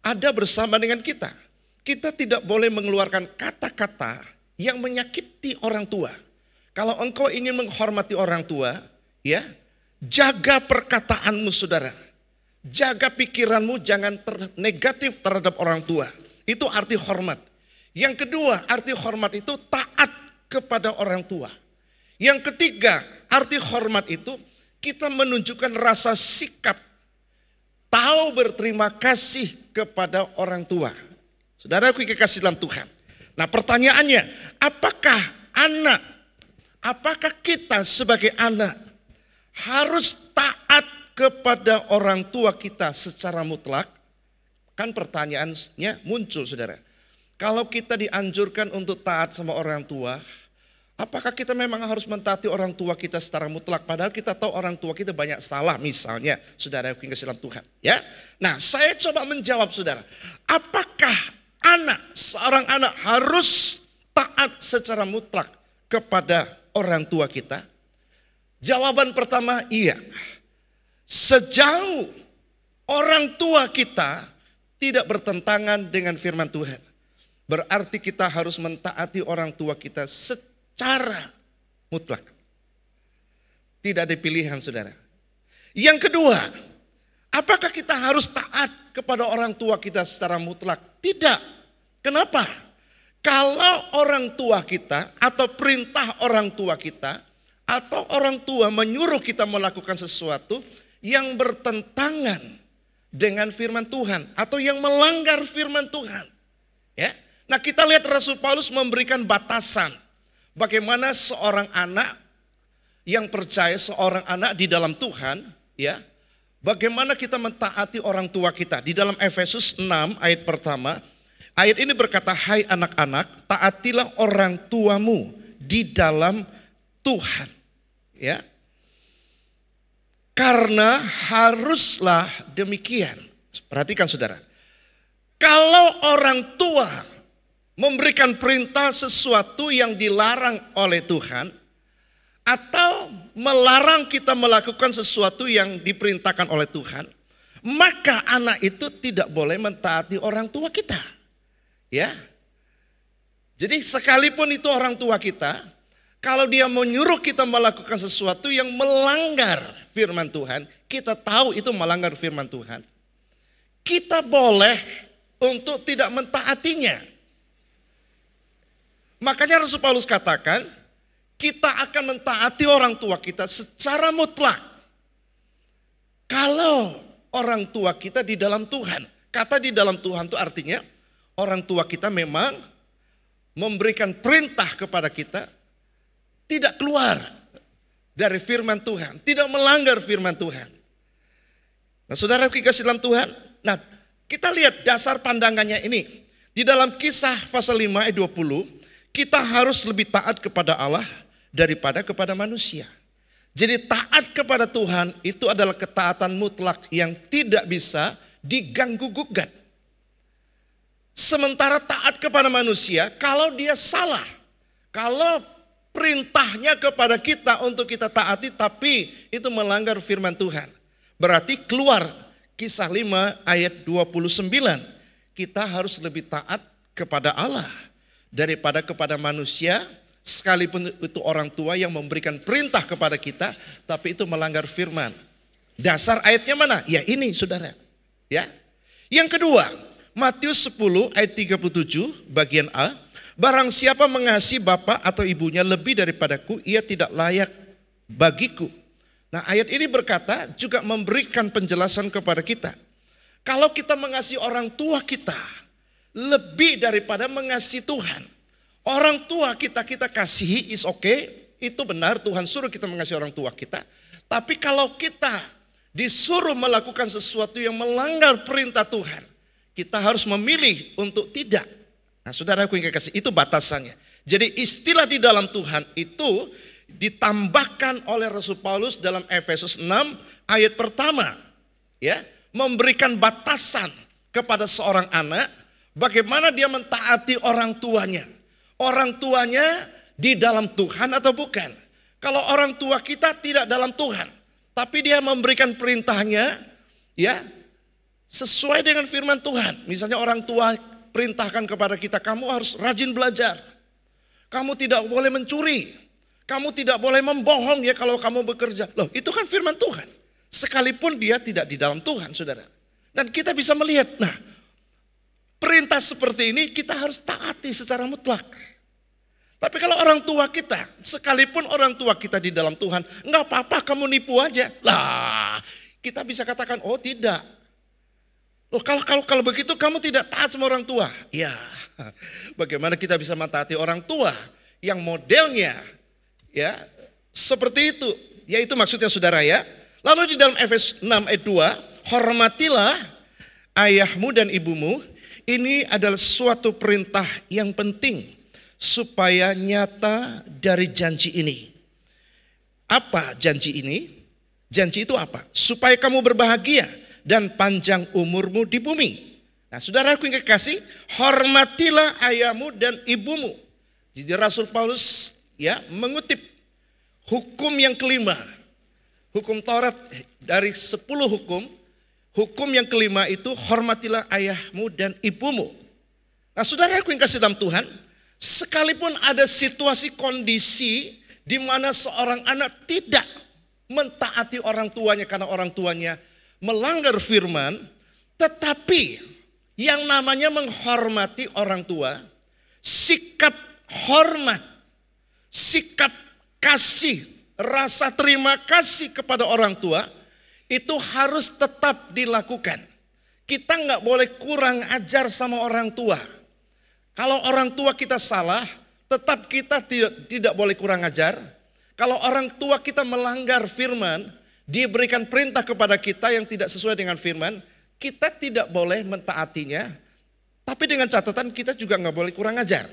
ada bersama dengan kita. Kita tidak boleh mengeluarkan kata-kata yang menyakiti orang tua. Kalau engkau ingin menghormati orang tua, ya, jaga perkataanmu, saudara. Jaga pikiranmu, jangan negatif terhadap orang tua. Itu arti hormat. Yang kedua, arti hormat itu taat kepada orang tua. Yang ketiga, arti hormat itu kita menunjukkan rasa sikap, tahu berterima kasih kepada orang tua. Saudaraku yang kekasih dalam Tuhan. Nah, pertanyaannya, apakah kita sebagai anak harus taat kepada orang tua kita secara mutlak? Kan pertanyaannya muncul, saudara. Kalau kita dianjurkan untuk taat sama orang tua, apakah kita memang harus mentaati orang tua kita secara mutlak? Padahal kita tahu orang tua kita banyak salah, misalnya, saudara yang kasih dalam Tuhan. Ya, nah saya coba menjawab, saudara. Apakah seorang anak harus taat secara mutlak kepada orang tua kita? Jawaban pertama, iya. Sejauh orang tua kita tidak bertentangan dengan firman Tuhan, berarti kita harus mentaati orang tua kita secara mutlak. Tidak ada pilihan, saudara. Yang kedua, apakah kita harus taat kepada orang tua kita secara mutlak? Tidak. Kenapa? Kalau orang tua kita atau perintah orang tua kita atau orang tua menyuruh kita melakukan sesuatu yang bertentangan dengan firman Tuhan atau yang melanggar firman Tuhan, ya. Nah, kita lihat Rasul Paulus memberikan batasan bagaimana seorang anak yang percaya, seorang anak di dalam Tuhan, ya, bagaimana kita mentaati orang tua kita. Di dalam Efesus 6 ayat pertama, ayat ini berkata, "Hai anak-anak, taatilah orang tuamu di dalam Tuhan." Ya. Karena haruslah demikian. Perhatikan, saudara. Kalau orang tua memberikan perintah sesuatu yang dilarang oleh Tuhan, atau melarang kita melakukan sesuatu yang diperintahkan oleh Tuhan, maka anak itu tidak boleh mentaati orang tua kita. Ya. Jadi sekalipun itu orang tua kita, kalau dia menyuruh kita melakukan sesuatu yang melanggar firman Tuhan, kita tahu itu melanggar firman Tuhan, kita boleh untuk tidak mentaatinya. Makanya Rasul Paulus katakan, kita akan mentaati orang tua kita secara mutlak. Kalau orang tua kita di dalam Tuhan. Kata di dalam Tuhan itu artinya orang tua kita memang memberikan perintah kepada kita, tidak keluar dari firman Tuhan, tidak melanggar firman Tuhan. Nah, saudara kekasih dalam Tuhan, nah kita lihat dasar pandangannya ini. Di dalam Kisah pasal 5 ayat 20, kita harus lebih taat kepada Allah daripada kepada manusia. Jadi taat kepada Tuhan itu adalah ketaatan mutlak yang tidak bisa diganggu gugat. Sementara taat kepada manusia, kalau dia salah, kalau perintahnya kepada kita untuk kita taati tapi itu melanggar firman Tuhan, berarti keluar Kisah 5 ayat 29. Kita harus lebih taat kepada Allah daripada kepada manusia, sekalipun itu orang tua yang memberikan perintah kepada kita tapi itu melanggar firman. Dasar ayatnya mana? Ya ini saudara. Ya. Yang kedua, Matius 10 ayat 37 bagian A. Barang siapa mengasihi bapa atau ibunya lebih daripadaku, ia tidak layak bagiku. Nah, ayat ini berkata juga memberikan penjelasan kepada kita. Kalau kita mengasihi orang tua kita lebih daripada mengasihi Tuhan. Orang tua kita kasihi is okay, itu benar, Tuhan suruh kita mengasihi orang tua kita. Tapi kalau kita disuruh melakukan sesuatu yang melanggar perintah Tuhan, kita harus memilih untuk tidak. Nah, saudaraku yang kekasih, itu batasannya. Jadi istilah di dalam Tuhan itu ditambahkan oleh Rasul Paulus dalam Efesus 6 ayat pertama. Ya, memberikan batasan kepada seorang anak, bagaimana dia mentaati orang tuanya. Orang tuanya di dalam Tuhan atau bukan. Kalau orang tua kita tidak dalam Tuhan, tapi dia memberikan perintahnya, ya, sesuai dengan firman Tuhan. Misalnya orang tua perintahkan kepada kita, kamu harus rajin belajar. Kamu tidak boleh mencuri. Kamu tidak boleh membohong ya kalau kamu bekerja. Loh, itu kan firman Tuhan. Sekalipun dia tidak di dalam Tuhan, saudara. Dan kita bisa melihat, nah, perintah seperti ini kita harus taati secara mutlak. Tapi kalau orang tua kita, sekalipun orang tua kita di dalam Tuhan, enggak apa-apa kamu nipu aja. Lah, kita bisa katakan, oh tidak. Loh, kalau begitu kamu tidak taat sama orang tua. Ya, bagaimana kita bisa mentaati orang tua yang modelnya ya seperti itu. Ya itu maksudnya saudara ya. Lalu di dalam Efesus 6 ayat 2, hormatilah ayahmu dan ibumu. Ini adalah suatu perintah yang penting supaya nyata dari janji ini. Apa janji ini? Janji itu apa? Supaya kamu berbahagia dan panjang umurmu di bumi. Nah, saudaraku yang kekasih, hormatilah ayahmu dan ibumu. Jadi Rasul Paulus ya mengutip hukum yang kelima. Hukum Taurat dari 10 hukum. Hukum yang kelima itu hormatilah ayahmu dan ibumu. Nah, saudaraku yang kasih dalam Tuhan, sekalipun ada situasi kondisi di mana seorang anak tidak mentaati orang tuanya karena orang tuanya melanggar firman, tetapi yang namanya menghormati orang tua, sikap hormat, sikap kasih, rasa terima kasih kepada orang tua, itu harus tetap dilakukan. Kita nggak boleh kurang ajar sama orang tua. Kalau orang tua kita salah, tetap kita tidak boleh kurang ajar. Kalau orang tua kita melanggar firman, dia berikan perintah kepada kita yang tidak sesuai dengan firman, kita tidak boleh mentaatinya. Tapi dengan catatan kita juga nggak boleh kurang ajar.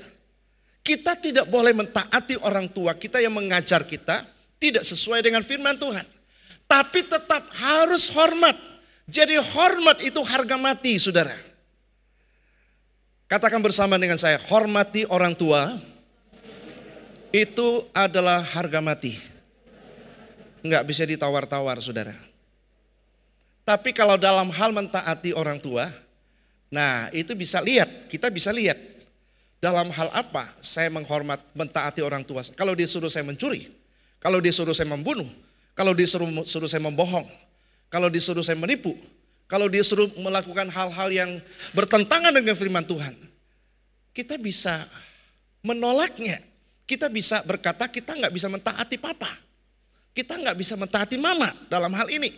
Kita tidak boleh mentaati orang tua kita yang mengajar kita tidak sesuai dengan firman Tuhan. Tapi tetap harus hormat. Jadi hormat itu harga mati, saudara. Katakan bersama dengan saya, hormati orang tua itu adalah harga mati. Enggak bisa ditawar-tawar, saudara. Tapi kalau dalam hal mentaati orang tua, nah itu bisa lihat, kita bisa lihat. Dalam hal apa saya mentaati orang tua? Kalau dia suruh saya mencuri, kalau dia suruh saya membunuh, kalau dia suruh saya membohong, kalau dia suruh saya menipu, kalau dia suruh melakukan hal-hal yang bertentangan dengan firman Tuhan, kita bisa menolaknya. Kita bisa berkata kita nggak bisa mentaati papa, kita nggak bisa mentaati mama dalam hal ini.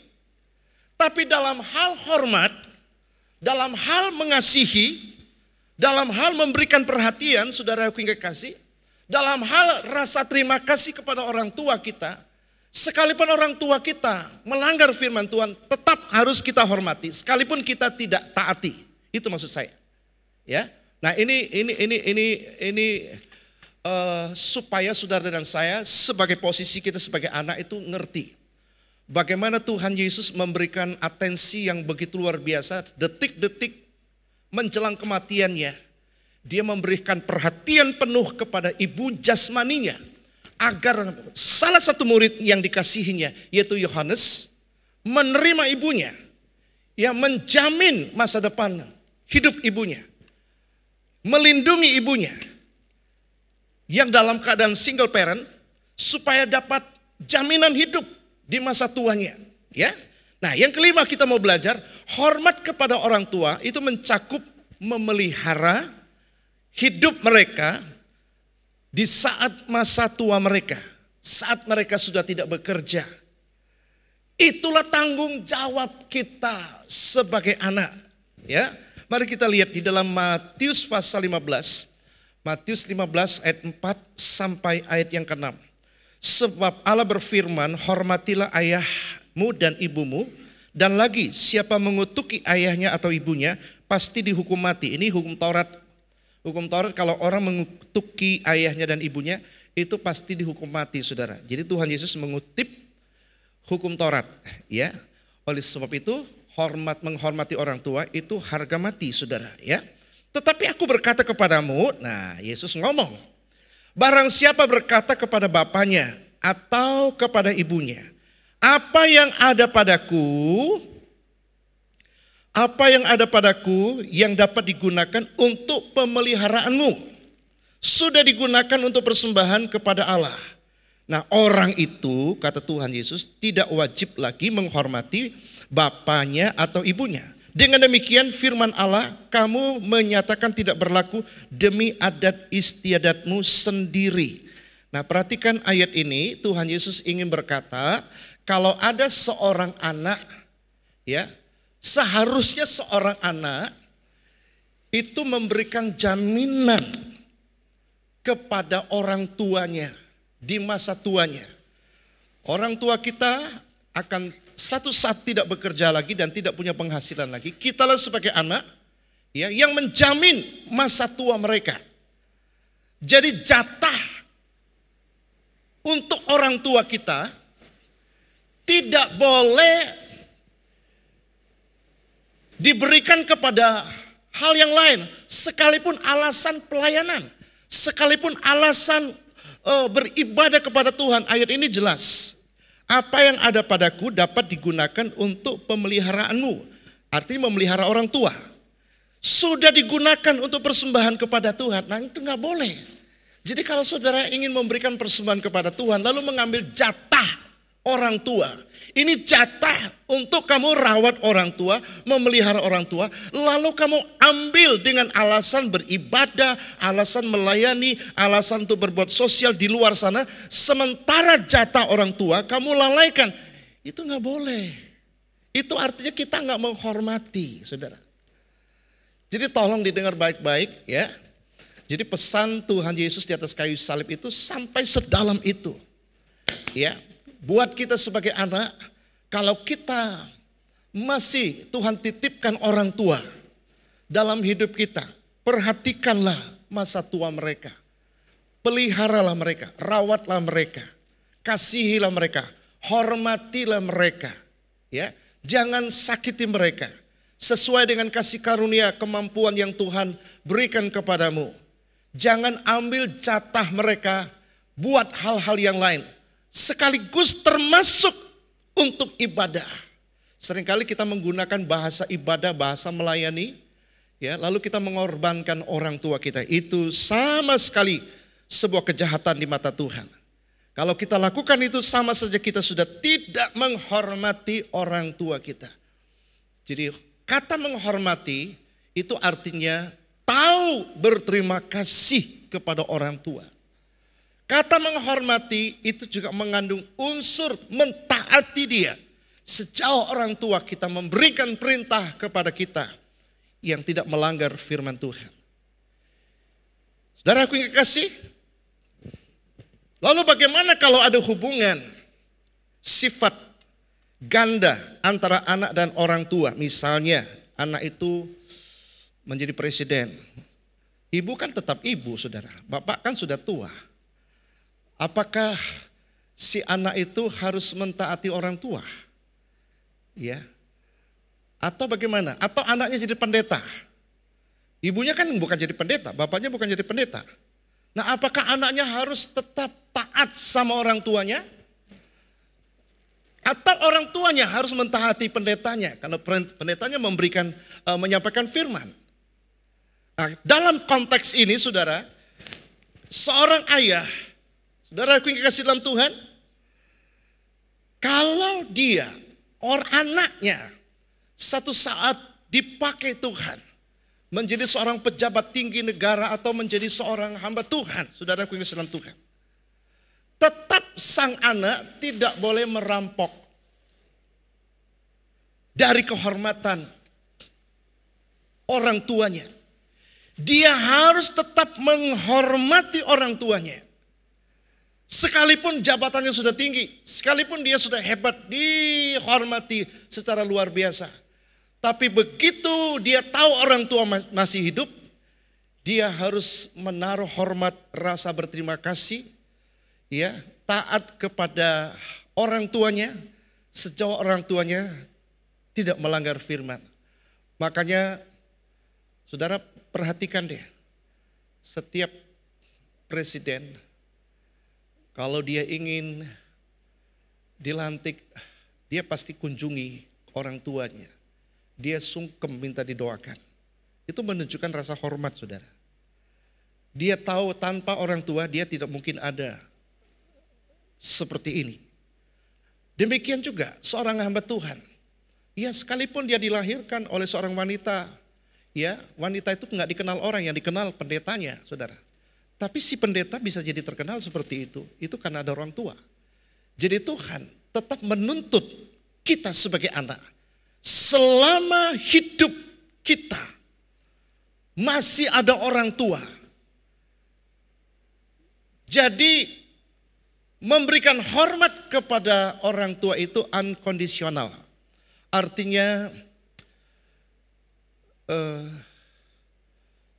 Tapi dalam hal hormat, dalam hal mengasihi, dalam hal memberikan perhatian, saudaraku yang kekasih, dalam hal rasa terima kasih kepada orang tua kita, sekalipun orang tua kita melanggar firman Tuhan, tetap harus kita hormati, sekalipun kita tidak taati. Itu maksud saya. Ya, nah ini supaya saudara dan saya sebagai posisi kita sebagai anak itu ngerti bagaimana Tuhan Yesus memberikan atensi yang begitu luar biasa, detik-detik menjelang kematiannya, dia memberikan perhatian penuh kepada ibu jasmaninya, agar salah satu murid yang dikasihinya, yaitu Yohanes, menerima ibunya, yang menjamin masa depan hidup ibunya, melindungi ibunya, yang dalam keadaan single parent, supaya dapat jaminan hidup di masa tuanya. Ya. Nah, yang kelima kita mau belajar, hormat kepada orang tua itu mencakup memelihara hidup mereka di saat masa tua mereka, saat mereka sudah tidak bekerja. Itulah tanggung jawab kita sebagai anak. Ya, mari kita lihat di dalam Matius pasal 15. Matius 15 ayat 4 sampai ayat yang ke-6. Sebab Allah berfirman, hormatilah ayahmu dan ibumu, dan lagi siapa mengutuki ayahnya atau ibunya pasti dihukum mati. Ini hukum Taurat. Hukum Taurat kalau orang mengutuki ayahnya dan ibunya itu pasti dihukum mati, saudara. Jadi Tuhan Yesus mengutip hukum Taurat, ya. Oleh sebab itu menghormati orang tua itu harga mati, saudara, ya. Tetapi aku berkata kepadamu, nah Yesus ngomong, barang siapa berkata kepada bapaknya atau kepada ibunya, apa yang ada padaku yang dapat digunakan untuk pemeliharaanmu, sudah digunakan untuk persembahan kepada Allah. Nah, orang itu, kata Tuhan Yesus, tidak wajib lagi menghormati bapaknya atau ibunya. Dengan demikian firman Allah, kamu menyatakan tidak berlaku demi adat istiadatmu sendiri. Nah, perhatikan ayat ini, Tuhan Yesus ingin berkata, kalau ada seorang anak, ya, seharusnya seorang anak itu memberikan jaminan kepada orang tuanya di masa tuanya. Orang tua kita akan satu saat tidak bekerja lagi dan tidak punya penghasilan lagi. Kitalah sebagai anak, ya, yang menjamin masa tua mereka. Jadi jatah untuk orang tua kita tidak boleh diberikan kepada hal yang lain, sekalipun alasan pelayanan, sekalipun alasan beribadah kepada Tuhan. Ayat ini jelas. Apa yang ada padaku dapat digunakan untuk pemeliharaanmu. Artinya memelihara orang tua. Sudah digunakan untuk persembahan kepada Tuhan. Nah, itu gak boleh. Jadi kalau saudara ingin memberikan persembahan kepada Tuhan, lalu mengambil jatah orang tua, ini jatah untuk kamu rawat orang tua, memelihara orang tua, lalu kamu ambil dengan alasan beribadah, alasan melayani, alasan untuk berbuat sosial di luar sana, sementara jatah orang tua kamu lalaikan. Itu gak boleh. Itu artinya kita gak menghormati, saudara. Jadi tolong didengar baik-baik, ya. Jadi pesan Tuhan Yesus di atas kayu salib itu sampai sedalam itu. Ya, buat kita sebagai anak, kalau kita masih Tuhan titipkan orang tua dalam hidup kita, perhatikanlah masa tua mereka. Peliharalah mereka, rawatlah mereka, kasihilah mereka, hormatilah mereka. Ya, jangan sakiti mereka. Sesuai dengan kasih karunia kemampuan yang Tuhan berikan kepadamu. Jangan ambil jatah mereka buat hal-hal yang lain. Sekaligus termasuk untuk ibadah. Seringkali kita menggunakan bahasa ibadah, bahasa melayani, ya, lalu kita mengorbankan orang tua kita, itu sama sekali sebuah kejahatan di mata Tuhan. Kalau kita lakukan itu sama saja kita sudah tidak menghormati orang tua kita. Jadi kata menghormati itu artinya tahu berterima kasih kepada orang tua. Kata menghormati itu juga mengandung unsur mentaati dia. Sejauh orang tua kita memberikan perintah kepada kita yang tidak melanggar firman Tuhan. Saudara aku yang kekasih, lalu bagaimana kalau ada hubungan sifat ganda antara anak dan orang tua? Misalnya anak itu menjadi presiden. Ibu kan tetap ibu, saudara. Bapak kan sudah tua. Apakah si anak itu harus mentaati orang tua? Ya. Atau bagaimana? Atau anaknya jadi pendeta. Ibunya kan bukan jadi pendeta, bapaknya bukan jadi pendeta. Nah, apakah anaknya harus tetap taat sama orang tuanya? Atau orang tuanya harus mentaati pendetanya kalau pendetanya menyampaikan firman. Nah, dalam konteks ini saudara, seorang ayah, saudara aku yang kasih dalam Tuhan, kalau dia anaknya satu saat dipakai Tuhan menjadi seorang pejabat tinggi negara atau menjadi seorang hamba Tuhan, saudara aku yang kasih dalam Tuhan, tetap sang anak tidak boleh merampok dari kehormatan orang tuanya. Dia harus tetap menghormati orang tuanya. Sekalipun jabatannya sudah tinggi, sekalipun dia sudah hebat, dihormati secara luar biasa. Tapi begitu dia tahu orang tua masih hidup, dia harus menaruh hormat, rasa berterima kasih, ya, taat kepada orang tuanya sejauh orang tuanya tidak melanggar firman. Makanya saudara perhatikan deh, setiap presiden kalau dia ingin dilantik, dia pasti kunjungi orang tuanya. Dia sungkem minta didoakan. Itu menunjukkan rasa hormat, saudara. Dia tahu tanpa orang tua dia tidak mungkin ada seperti ini. Demikian juga seorang hamba Tuhan. Ya, sekalipun dia dilahirkan oleh seorang wanita, ya, wanita itu nggak dikenal orang, yang dikenal pendetanya, saudara. Tapi si pendeta bisa jadi terkenal seperti itu karena ada orang tua. Jadi Tuhan tetap menuntut kita sebagai anak, selama hidup kita masih ada orang tua. Jadi memberikan hormat kepada orang tua itu unconditional. Artinya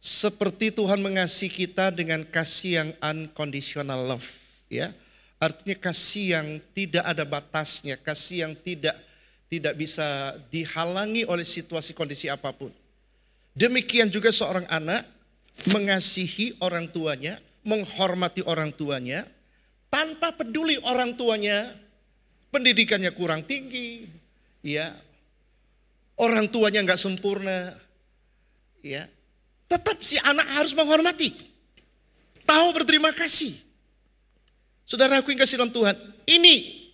seperti Tuhan mengasihi kita dengan kasih yang unconditional love, ya. Artinya kasih yang tidak ada batasnya, kasih yang tidak bisa dihalangi oleh situasi kondisi apapun. Demikian juga seorang anak mengasihi orang tuanya, menghormati orang tuanya, tanpa peduli orang tuanya pendidikannya kurang tinggi, ya, orang tuanya nggak sempurna, ya. Tetap si anak harus menghormati, tahu berterima kasih. Saudaraku yang kasih dalam Tuhan, ini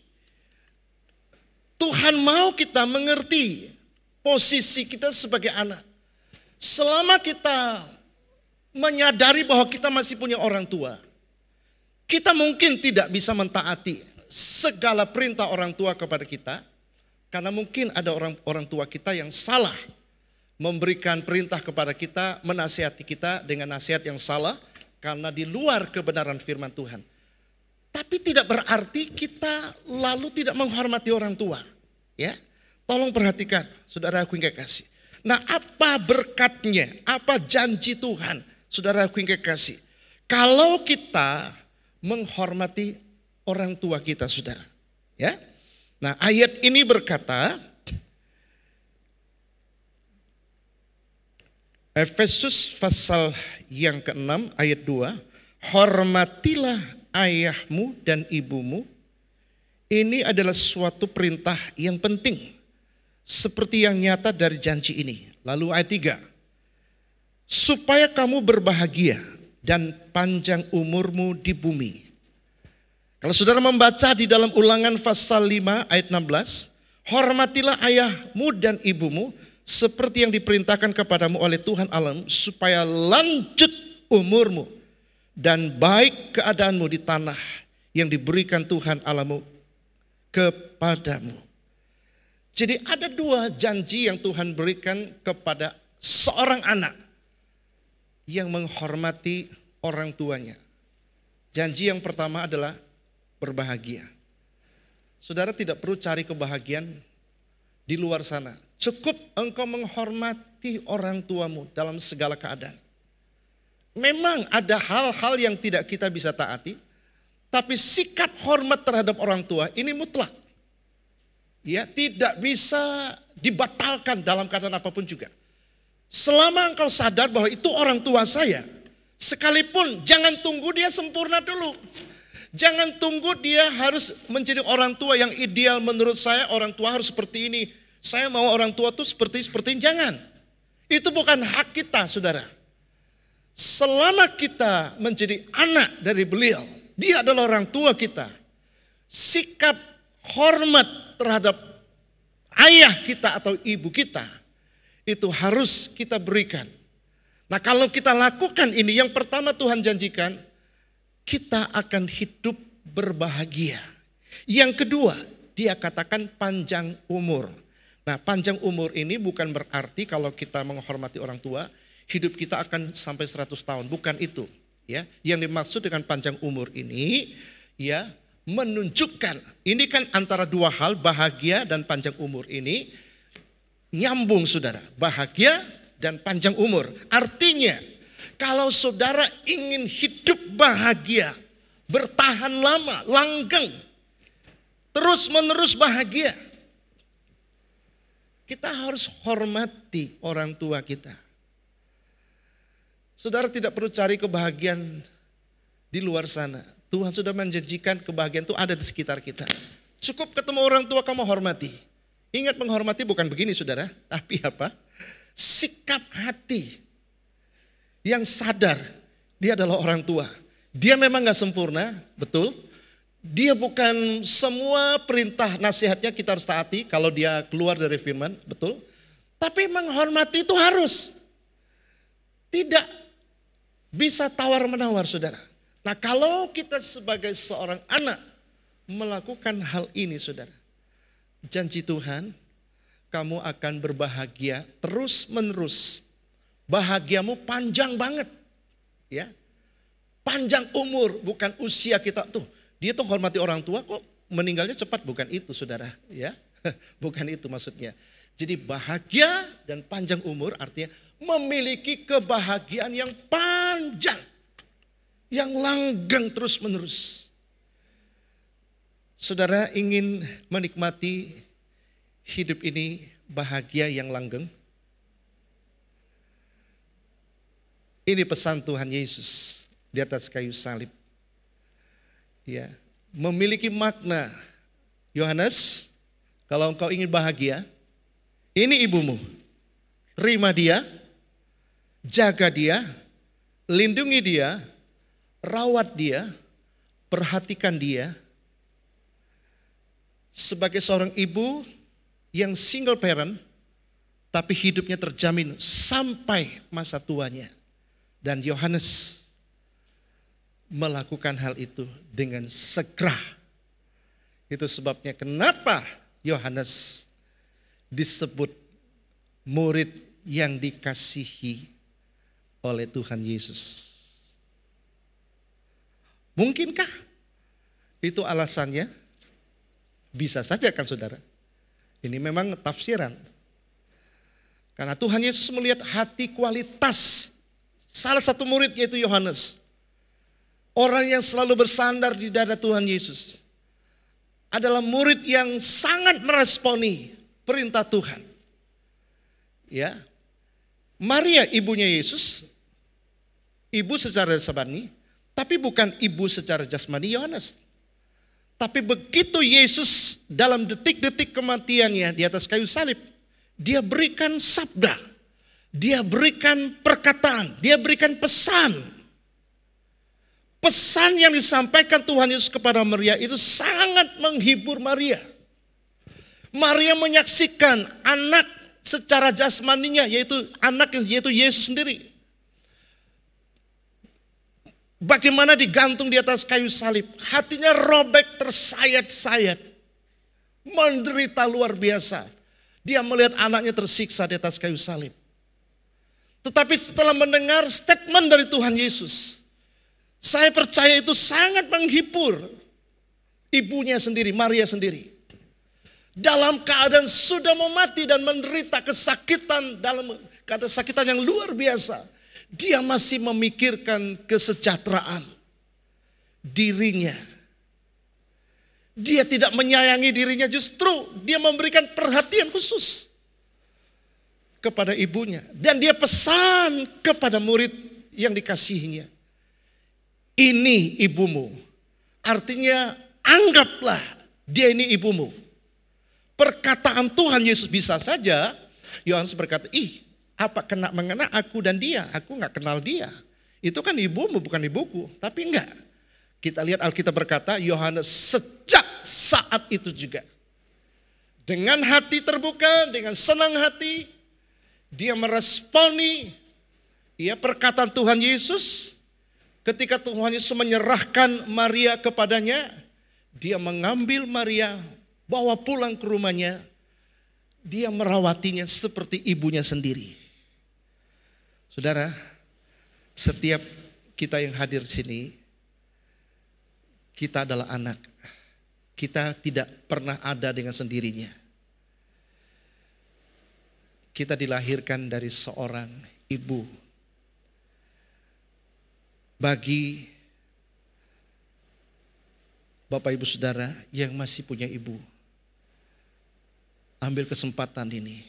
Tuhan mau kita mengerti posisi kita sebagai anak. Selama kita menyadari bahwa kita masih punya orang tua, kita mungkin tidak bisa mentaati segala perintah orang tua kepada kita, karena mungkin ada orang tua kita yang salah memberikan perintah kepada kita, menasihati kita dengan nasihat yang salah karena di luar kebenaran firman Tuhan. Tapi tidak berarti kita lalu tidak menghormati orang tua, ya. Tolong perhatikan, saudaraku yang kekasih. Nah, apa berkatnya? Apa janji Tuhan, saudaraku yang kekasih? Kalau kita menghormati orang tua kita, saudara, ya. Nah, ayat ini berkata, Efesus pasal yang ke-6 ayat 2, hormatilah ayahmu dan ibumu. Ini adalah suatu perintah yang penting, seperti yang nyata dari janji ini. Lalu ayat 3, supaya kamu berbahagia dan panjang umurmu di bumi. Kalau saudara membaca di dalam Ulangan pasal 5 ayat 16, hormatilah ayahmu dan ibumu seperti yang diperintahkan kepadamu oleh Tuhan Allahmu, supaya lanjut umurmu dan baik keadaanmu di tanah yang diberikan Tuhan Allahmu kepadamu. Jadi ada dua janji yang Tuhan berikan kepada seorang anak yang menghormati orang tuanya. Janji yang pertama adalah berbahagia. Saudara tidak perlu cari kebahagiaan di luar sana. Cukup engkau menghormati orang tuamu dalam segala keadaan. Memang ada hal-hal yang tidak kita bisa taati, tapi sikap hormat terhadap orang tua ini mutlak. Ya, tidak bisa dibatalkan dalam keadaan apapun juga. Selama engkau sadar bahwa itu orang tua saya, sekalipun jangan tunggu dia sempurna dulu. Jangan tunggu dia harus menjadi orang tua yang ideal. Menurut saya orang tua harus seperti ini. Saya mau orang tua itu seperti ini. Jangan. Itu bukan hak kita, saudara. Selama kita menjadi anak dari beliau, dia adalah orang tua kita. Sikap hormat terhadap ayah kita atau ibu kita, itu harus kita berikan. Nah, kalau kita lakukan ini, yang pertama Tuhan janjikan, kita akan hidup berbahagia. Yang kedua, dia katakan panjang umur. Nah, panjang umur ini bukan berarti kalau kita menghormati orang tua, hidup kita akan sampai 100 tahun. Bukan itu. Ya, yang dimaksud dengan panjang umur ini, ya, menunjukkan, ini kan antara dua hal, bahagia dan panjang umur ini, nyambung saudara. Bahagia dan panjang umur. Artinya, kalau saudara ingin hidup bahagia, bertahan lama, langgeng, terus menerus bahagia, kita harus hormati orang tua kita. Saudara tidak perlu cari kebahagiaan di luar sana. Tuhan sudah menjanjikan kebahagiaan itu ada di sekitar kita. Cukup ketemu orang tua kamu hormati. Ingat, menghormati bukan begini saudara, tapi apa? Sikap hati yang sadar dia adalah orang tua. Dia memang gak sempurna, betul. Dia bukan semua perintah nasihatnya kita harus taati kalau dia keluar dari firman, betul. Tapi menghormati itu harus. Tidak bisa tawar-menawar saudara. Nah, kalau kita sebagai seorang anak melakukan hal ini saudara, janji Tuhan, kamu akan berbahagia terus menerus. Bahagiamu panjang banget, ya, panjang umur, bukan usia kita tuh. Dia tuh hormati orang tua kok meninggalnya cepat, bukan itu saudara, ya, bukan itu maksudnya. Jadi bahagia dan panjang umur artinya memiliki kebahagiaan yang panjang, yang langgeng terus menerus. Saudara ingin menikmati hidup ini bahagia yang langgeng? Ini pesan Tuhan Yesus di atas kayu salib. Ya, memiliki makna. Yohanes, kalau engkau ingin bahagia, ini ibumu. Terima dia, jaga dia, lindungi dia, rawat dia, perhatikan dia. Sebagai seorang ibu yang single parent, tapi hidupnya terjamin sampai masa tuanya. Dan Yohanes melakukan hal itu dengan segera. Itu sebabnya kenapa Yohanes disebut murid yang dikasihi oleh Tuhan Yesus. Mungkinkah itu alasannya? Bisa saja kan saudara. Ini memang tafsiran. Karena Tuhan Yesus melihat hati kualitas salah satu murid yaitu Yohanes. Orang yang selalu bersandar di dada Tuhan Yesus. Adalah murid yang sangat meresponi perintah Tuhan. Ya. Maria ibunya Yesus, ibu secara jasmani, tapi bukan ibu secara jasmani Yohanes. Tapi begitu Yesus dalam detik-detik kematiannya di atas kayu salib, dia berikan sabda. dia berikan perkataan, dia berikan pesan. Pesan yang disampaikan Tuhan Yesus kepada Maria itu sangat menghibur Maria. Maria menyaksikan anak secara jasmaninya, yaitu Yesus sendiri. Bagaimana digantung di atas kayu salib. Hatinya robek, tersayat-sayat. Menderita luar biasa. Dia melihat anaknya tersiksa di atas kayu salib. Tetapi setelah mendengar statement dari Tuhan Yesus, saya percaya itu sangat menghibur ibunya sendiri, Maria sendiri. Dalam keadaan sudah mau mati dan menderita kesakitan, dalam kesakitan yang luar biasa, dia masih memikirkan kesejahteraan dirinya. Dia tidak menyayangi dirinya, justru dia memberikan perhatian khusus kepada ibunya. Dan dia pesan kepada murid yang dikasihinya, ini ibumu. Artinya anggaplah dia ini ibumu. Perkataan Tuhan Yesus bisa saja Yohanes berkata, apa kena mengena aku dan dia? Aku gak kenal dia. Itu kan ibumu bukan ibuku. Tapi enggak. Kita lihat Alkitab berkata Yohanes sejak saat itu juga, dengan hati terbuka, dengan senang hati, dia meresponi perkataan Tuhan Yesus. Ketika Tuhan Yesus menyerahkan Maria kepadanya, dia mengambil Maria, bawa pulang ke rumahnya. Dia merawatinya seperti ibunya sendiri. Saudara, setiap kita yang hadir di sini, kita adalah anak. Kita tidak pernah ada dengan sendirinya. Kita dilahirkan dari seorang ibu. Bagi Bapak Ibu Saudara yang masih punya ibu, ambil kesempatan ini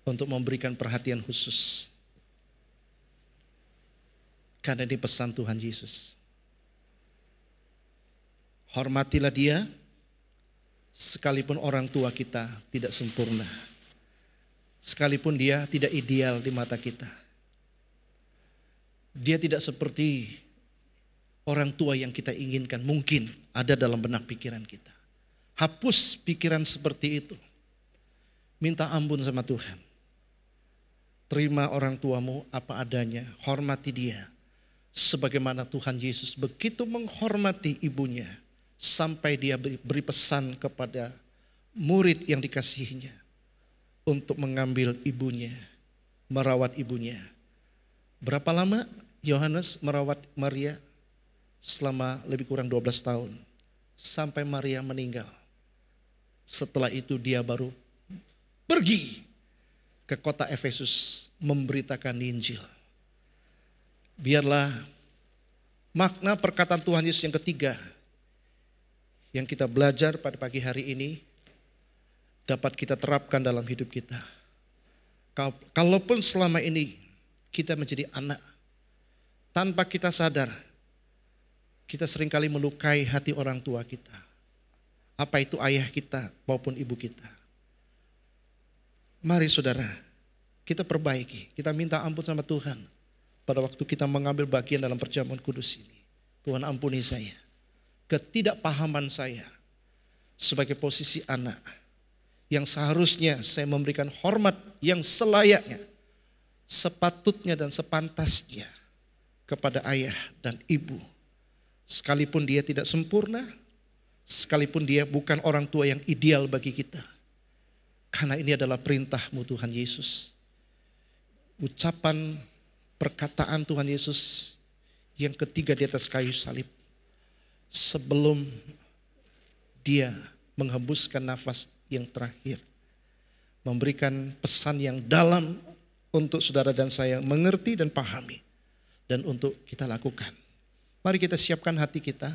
untuk memberikan perhatian khusus. Karena ini pesan Tuhan Yesus. Hormatilah dia, sekalipun orang tua kita tidak sempurna. Sekalipun dia tidak ideal di mata kita. Dia tidak seperti orang tua yang kita inginkan, mungkin ada dalam benak pikiran kita. Hapus pikiran seperti itu. Minta ampun sama Tuhan. Terima orang tuamu apa adanya, hormati dia. Sebagaimana Tuhan Yesus begitu menghormati ibunya, sampai dia beri pesan kepada murid yang dikasihinya untuk mengambil ibunya, merawat ibunya. Berapa lama Yohanes merawat Maria? Selama lebih kurang 12 tahun. Sampai Maria meninggal. Setelah itu dia baru pergi ke kota Efesus memberitakan Injil. Biarlah makna perkataan Tuhan Yesus yang ketiga yang kita belajar pada pagi hari ini dapat kita terapkan dalam hidup kita. Kalaupun selama ini kita menjadi anak, tanpa kita sadar, kita seringkali melukai hati orang tua kita. Apa itu ayah kita maupun ibu kita. Mari saudara, kita perbaiki, kita minta ampun sama Tuhan. Pada waktu kita mengambil bagian dalam perjamuan kudus ini. Tuhan ampuni saya. Ketidakpahaman saya sebagai posisi anak. Yang seharusnya saya memberikan hormat yang selayaknya, sepatutnya dan sepantasnya kepada ayah dan ibu. Sekalipun dia tidak sempurna, sekalipun dia bukan orang tua yang ideal bagi kita. Karena ini adalah perintah-Mu Tuhan Yesus. Ucapan perkataan Tuhan Yesus yang ketiga di atas kayu salib. Sebelum dia menghembuskan nafas yang terakhir. Memberikan pesan yang dalam untuk saudara dan saya mengerti dan pahami. Dan untuk kita lakukan. Mari kita siapkan hati kita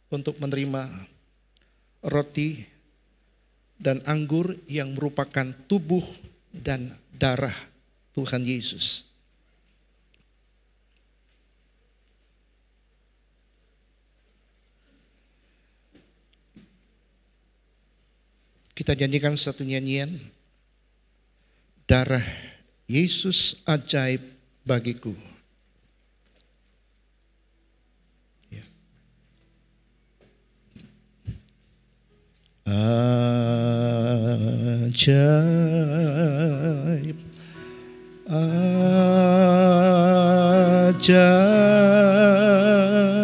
untuk menerima roti dan anggur yang merupakan tubuh dan darah Tuhan Yesus. Kita nyanyikan satu nyanyian, darah Yesus ajaib bagiku. Ya. Ajaib,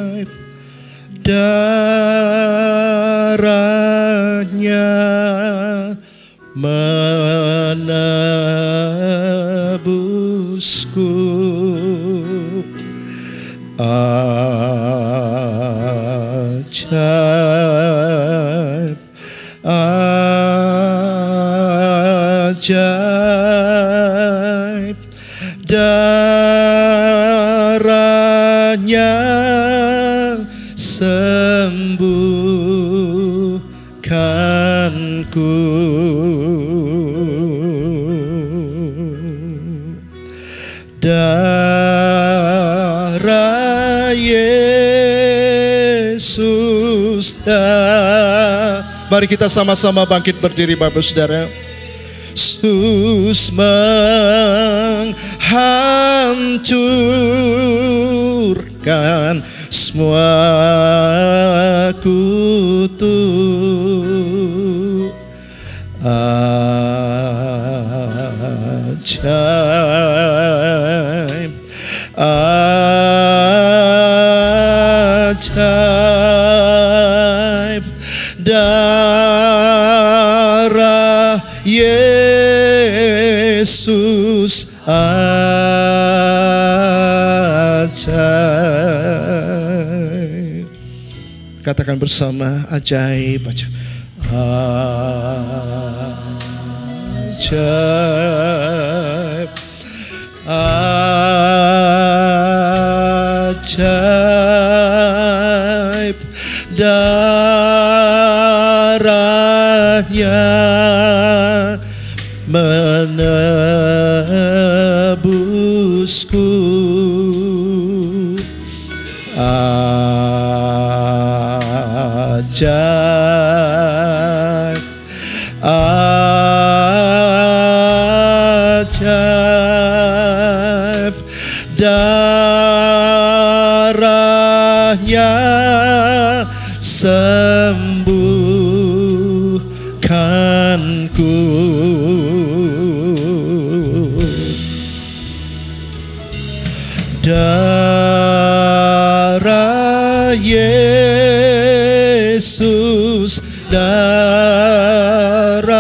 ajaib, darahnya menebusku. Ajaib, ajaib, darahnya sembuhkanku. Darah Yesus. Mari kita sama-sama bangkit berdiri Bapak Saudara. Yesus menghancurkan semua kutuk. Ajaib, ajaib, darah Yesus ajaib. Katakan bersama, ajaib, ajaib. Ajaib, ajaib, darahnya menebusku. Ajaib, ajaib, darahnya sembuhkanku. Darah Yesus, darah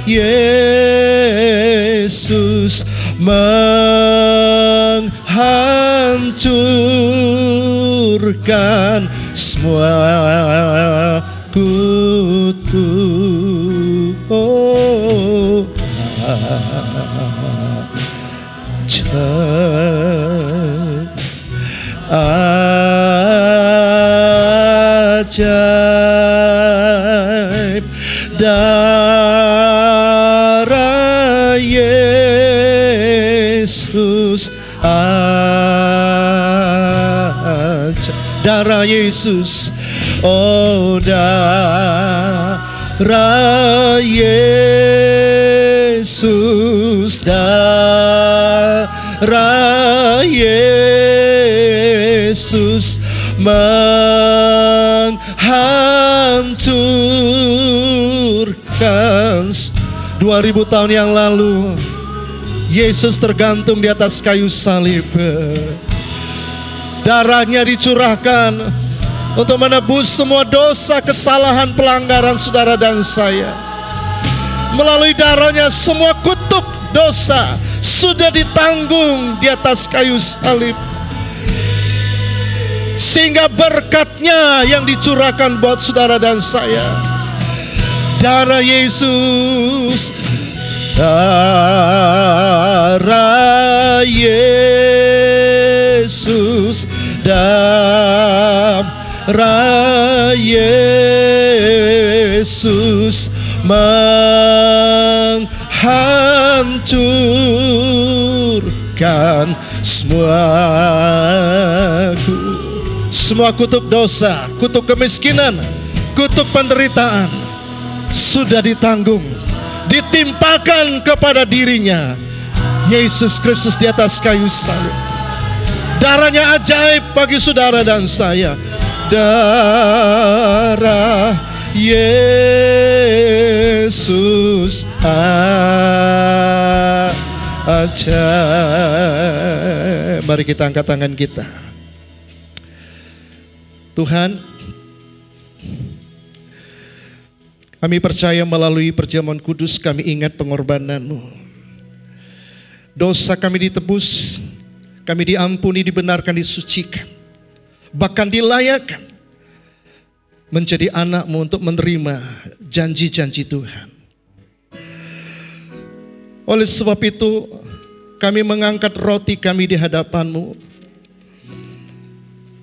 Yesus menghancurkan semua kutuk. Oh, ajaib, darah Yesus, ajaib, darah Yesus, oh darah Yesus, darah Yesus menghancurkan. 2000 tahun yang lalu Yesus tergantung di atas kayu salib. Darahnya dicurahkan untuk menebus semua dosa, kesalahan, pelanggaran saudara dan saya. Melalui darahnya semua kutuk dosa sudah ditanggung di atas kayu salib. Sehingga berkatnya yang dicurahkan buat saudara dan saya. Darah Yesus, darah Yesus, darah Yesus menghancurkan semua kutuk dosa, kutuk kemiskinan, kutuk penderitaan sudah ditanggung, ditimpakan kepada dirinya. Yesus Kristus di atas kayu salib. Darahnya ajaib bagi saudara dan saya. Darah Yesus ajaib. Mari kita angkat tangan kita. Tuhan, kami percaya melalui perjamuan kudus kami ingat pengorbanan-Mu. Dosa kami ditebus, kami diampuni, dibenarkan, disucikan, bahkan dilayakkan menjadi anak-Mu untuk menerima janji-janji Tuhan. Oleh sebab itu kami mengangkat roti kami di hadapan-Mu.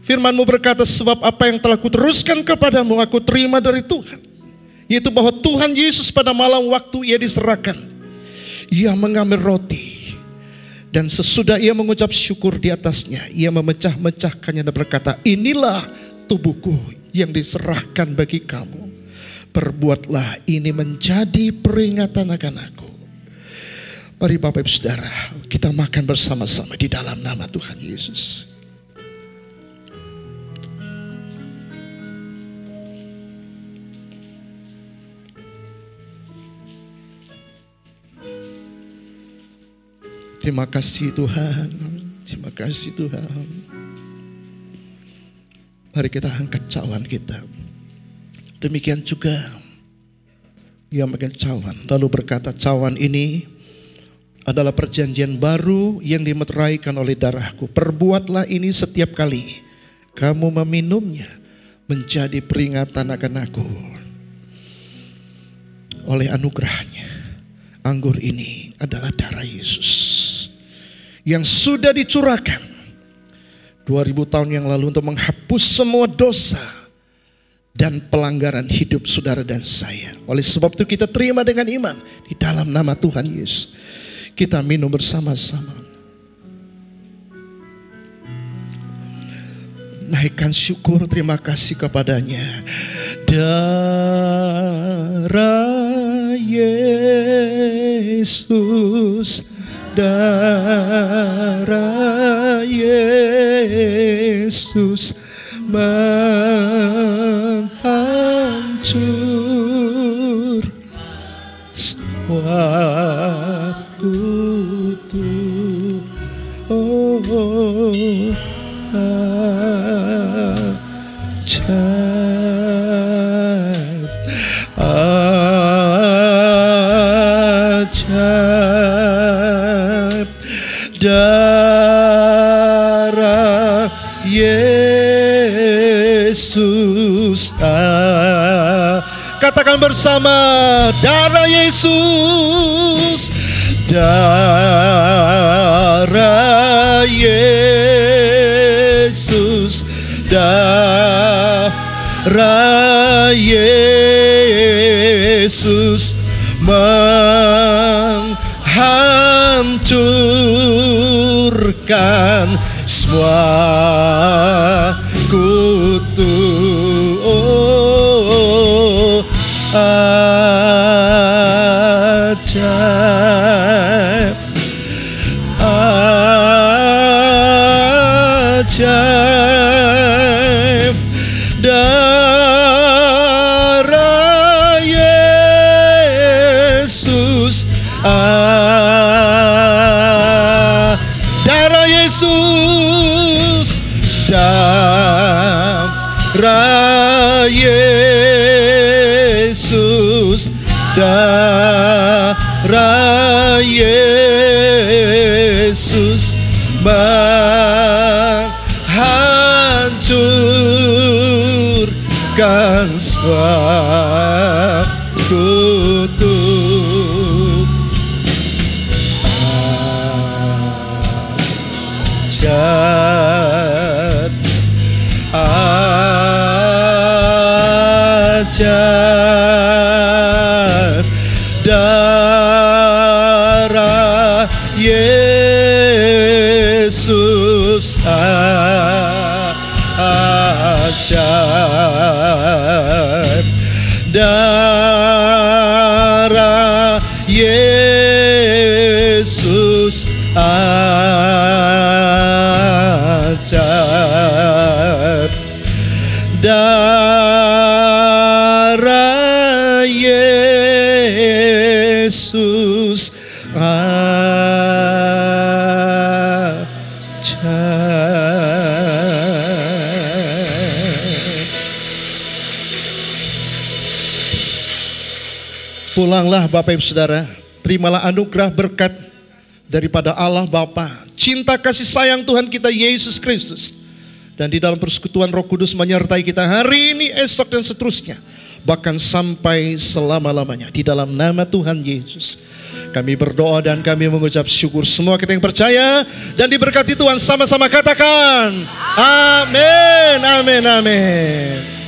Firman-Mu berkata, sebab apa yang telah kuteruskan kepadamu aku terima dari Tuhan, yaitu bahwa Tuhan Yesus pada malam waktu Ia diserahkan, Ia mengambil roti, dan sesudah Ia mengucap syukur di atasnya, Ia memecah-mecahkannya dan berkata, inilah tubuhku yang diserahkan bagi kamu. Perbuatlah ini menjadi peringatan akan aku. Mari Bapak Ibu Saudara, kita makan bersama-sama di dalam nama Tuhan Yesus. Terima kasih Tuhan, terima kasih Tuhan. Mari kita angkat cawan kita. Demikian juga Ia memegang cawan, lalu berkata, cawan ini adalah perjanjian baru yang dimeteraikan oleh darahku. Perbuatlah ini setiap kali kamu meminumnya, menjadi peringatan akan aku. Oleh anugerahnya, anggur ini adalah darah Yesus yang sudah dicurahkan 2000 tahun yang lalu untuk menghapus semua dosa dan pelanggaran hidup saudara dan saya. Oleh sebab itu kita terima dengan iman di dalam nama Tuhan Yesus. Kita minum bersama-sama. Naikkan syukur, terima kasih kepadanya. Darah Yesus, darah Yesus menghancur semua kutu. Ajaib darah Yesus. Katakan bersama, darah Yesus, darah Yesus, darah Yesus menghancurkan semua kutu. Ajaib, ajaib darah Yesus, darah Yesus, darah Yesus, darah Yesus menghancurkan semua kutu. Ajaib, ajaib darah Yesus Pulanglah Bapak Ibu Saudara, terimalah anugerah berkat daripada Allah Bapa, cinta kasih sayang Tuhan kita Yesus Kristus, dan di dalam persekutuan Roh Kudus menyertai kita hari ini, esok dan seterusnya, bahkan sampai selama-lamanya. Di dalam nama Tuhan Yesus kami berdoa dan kami mengucap syukur. Semua kita yang percaya dan diberkati Tuhan sama-sama katakan amin, amin, amin.